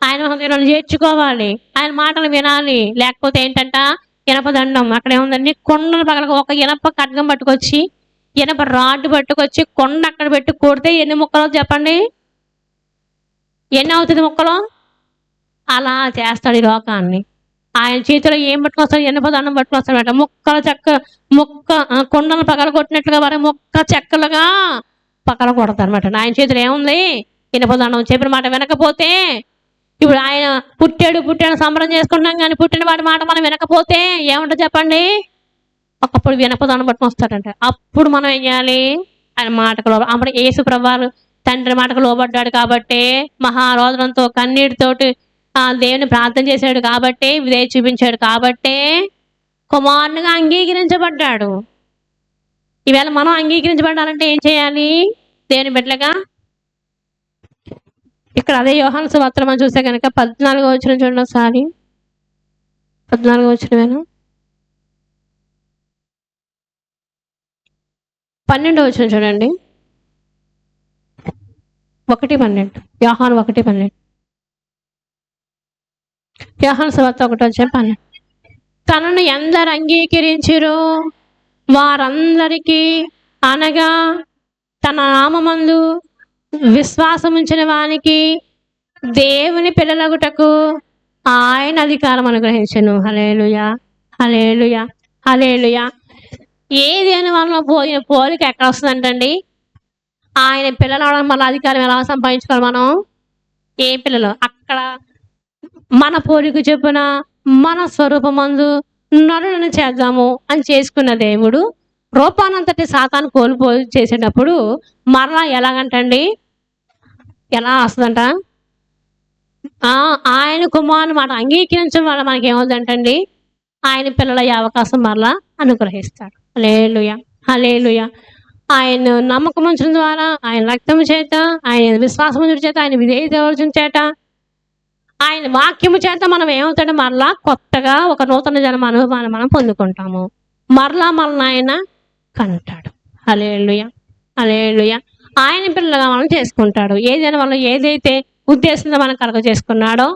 ఆయన హృదయంలో చేర్చుకోవాలి, ఆయన మాటలు వినాలి. లేకపోతే ఏంటంట, ఇనపదండం అక్కడ ఏముందండి, కొండలు పగలక ఒక ఇనప ఖడ్గం పట్టుకొచ్చి, ఇనప రాడ్డు పట్టుకొచ్చి కొండ అక్కడ పెట్టి కొడితే ఎన్ని ముక్కలు చెప్పండి? ఎన్ని అవుతుంది ముక్కలు? అలా చేస్తాడు ఈ లోకాన్ని. ఆయన చేతిలో ఏం పట్టుకొస్తాడు? ఇనపదండం పట్టుకొస్తాడట. కొండలు పగల కొట్టినట్లుగా వారి ముక్క చెక్కలుగా పగల కొడతారు అనమాట. ఆయన చేతిలో ఏముంది? ఇనపదండం. చెప్పిన మాట వినకపోతే, ఇప్పుడు ఆయన పుట్టాడు సంబరం చేసుకుంటాం, కానీ పుట్టిన వాడి మాట మనం వినకపోతే ఏమంటారు చెప్పండి? ఒకప్పుడు వినపదాన్ని బట్టి వస్తాడంట. అప్పుడు మనం ఏం చేయాలి? ఆయన మాటకు అప్పుడు యేసు ప్రభువు తండ్రి మాటకు లోబడ్డాడు కాబట్టి, మహారోదనంతో కన్నీటితోటి దేవుని ప్రార్థన చేశాడు కాబట్టి, విధేయత చూపించాడు కాబట్టి కుమారునిగా అంగీకరించబడ్డాడు. ఈవేళ మనం అంగీకరించబడ్డాలంటే ఏం చేయాలి? దేవుని బిడ్డలుగా ఇక్కడ అదే యోహాను సువార్త మనం చూస్తే కనుక 14వ వచనం చూడండి ఒకసారి. 14వ వచనమేనా, 12వ వచనం చూడండి. 1:12 యోహాను 1:12 యోహాను సువార్త 1:12. తనను ఎందరు అంగీకరించిరో వారందరికీ, అనగా తన నామమందు విశ్వాసం ఉంచిన వానికి దేవుని పిల్లలగుటకు ఆయన అధికారం అనుగ్రహించెను. హల్లెలూయా, హల్లెలూయా, హల్లెలూయా. ఏదేని వాళ్ళలో పోయిన పోలిక ఎక్కడ వస్తుందంటండి? ఆయన పిల్లలు అవడం మళ్ళీ అధికారం ఎలా సంపాదించుకోవాలి మనం? ఏ పిల్లలు? అక్కడ మన పోలిక చొప్పున మన స్వరూపమందు నరులను చేద్దాము అని చేసుకున్న దేవుడు రూపానంతటి సాతాను కోల్పోయి చేసేటప్పుడు మరలా ఎలాగంటండి, ఎలా వస్తుందంట? ఆయన కుమారుని మాట అంగీకరించడం వల్ల మనకి ఏమవుతుందంటండి, ఆయన పిల్లలయ్యే అవకాశం మరలా అనుగ్రహిస్తాడు. హల్లెలూయా, హల్లెలూయా. ఆయన నమ్మకం ఉంచడం ద్వారా, ఆయన రక్తం చేత, ఆయన విశ్వాసం చేత, ఆయన విధేయత చేత, ఆయన వాక్యము చేత మనం ఏమవుతాడో మరలా కొత్తగా ఒక నూతన జన్మ అనుభవాన్ని మనం పొందుకుంటాము. మరలా ఆయన కంటాడు. హల్లెలూయా, హల్లెలూయా. ఆయన పిల్లలుగా మనం చేసుకుంటాడు. ఏదైనా వల్ల ఏదైతే ఉద్దేశంతో మనం కలగ చేసుకున్నాడో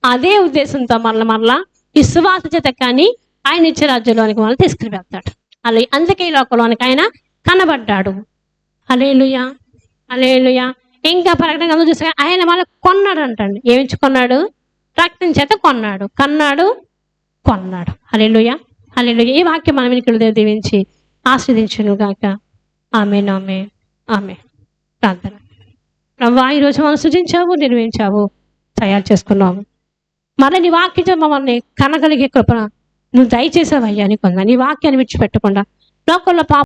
అదే ఉద్దేశంతో మరలా విశ్వాస చేత కానీ ఆయన ఇచ్చే రాజ్యంలోనికి మనం తీసుకుని వెళ్తాడు. అలా అందుకే ఈ లోకంలోనికి ఆయన కనబడ్డాడు. హల్లెలూయా, హల్లెలూయా. ఇంకా ప్రకటన చూస్తే ఆయన మళ్ళీ కొన్నాడు అంటండి. ఏమించుకున్నాడు? రక్తం చేత కొన్నాడు. హల్లెలూయా, హల్లెలూయా. ఈ వాక్యం మనం ఇక్కడ దీవించి ఆస్వాదించును గాక. ఆమేన్, ఆమేన్, ఆమేన్. ప్రార్థన. ప్రభువా, ఈరోజు మనం సృజించావు, నిర్వహించావు, తయారు చేసుకున్నాము. మళ్ళీ నీ వాక్యం మమ్మల్ని కనగలిగే కృప నువ్వు దయచేసావయ్యా. నీ కొందా నీ వాక్యాన్ని విడిచిపెట్టకుండా లోకంలో పాప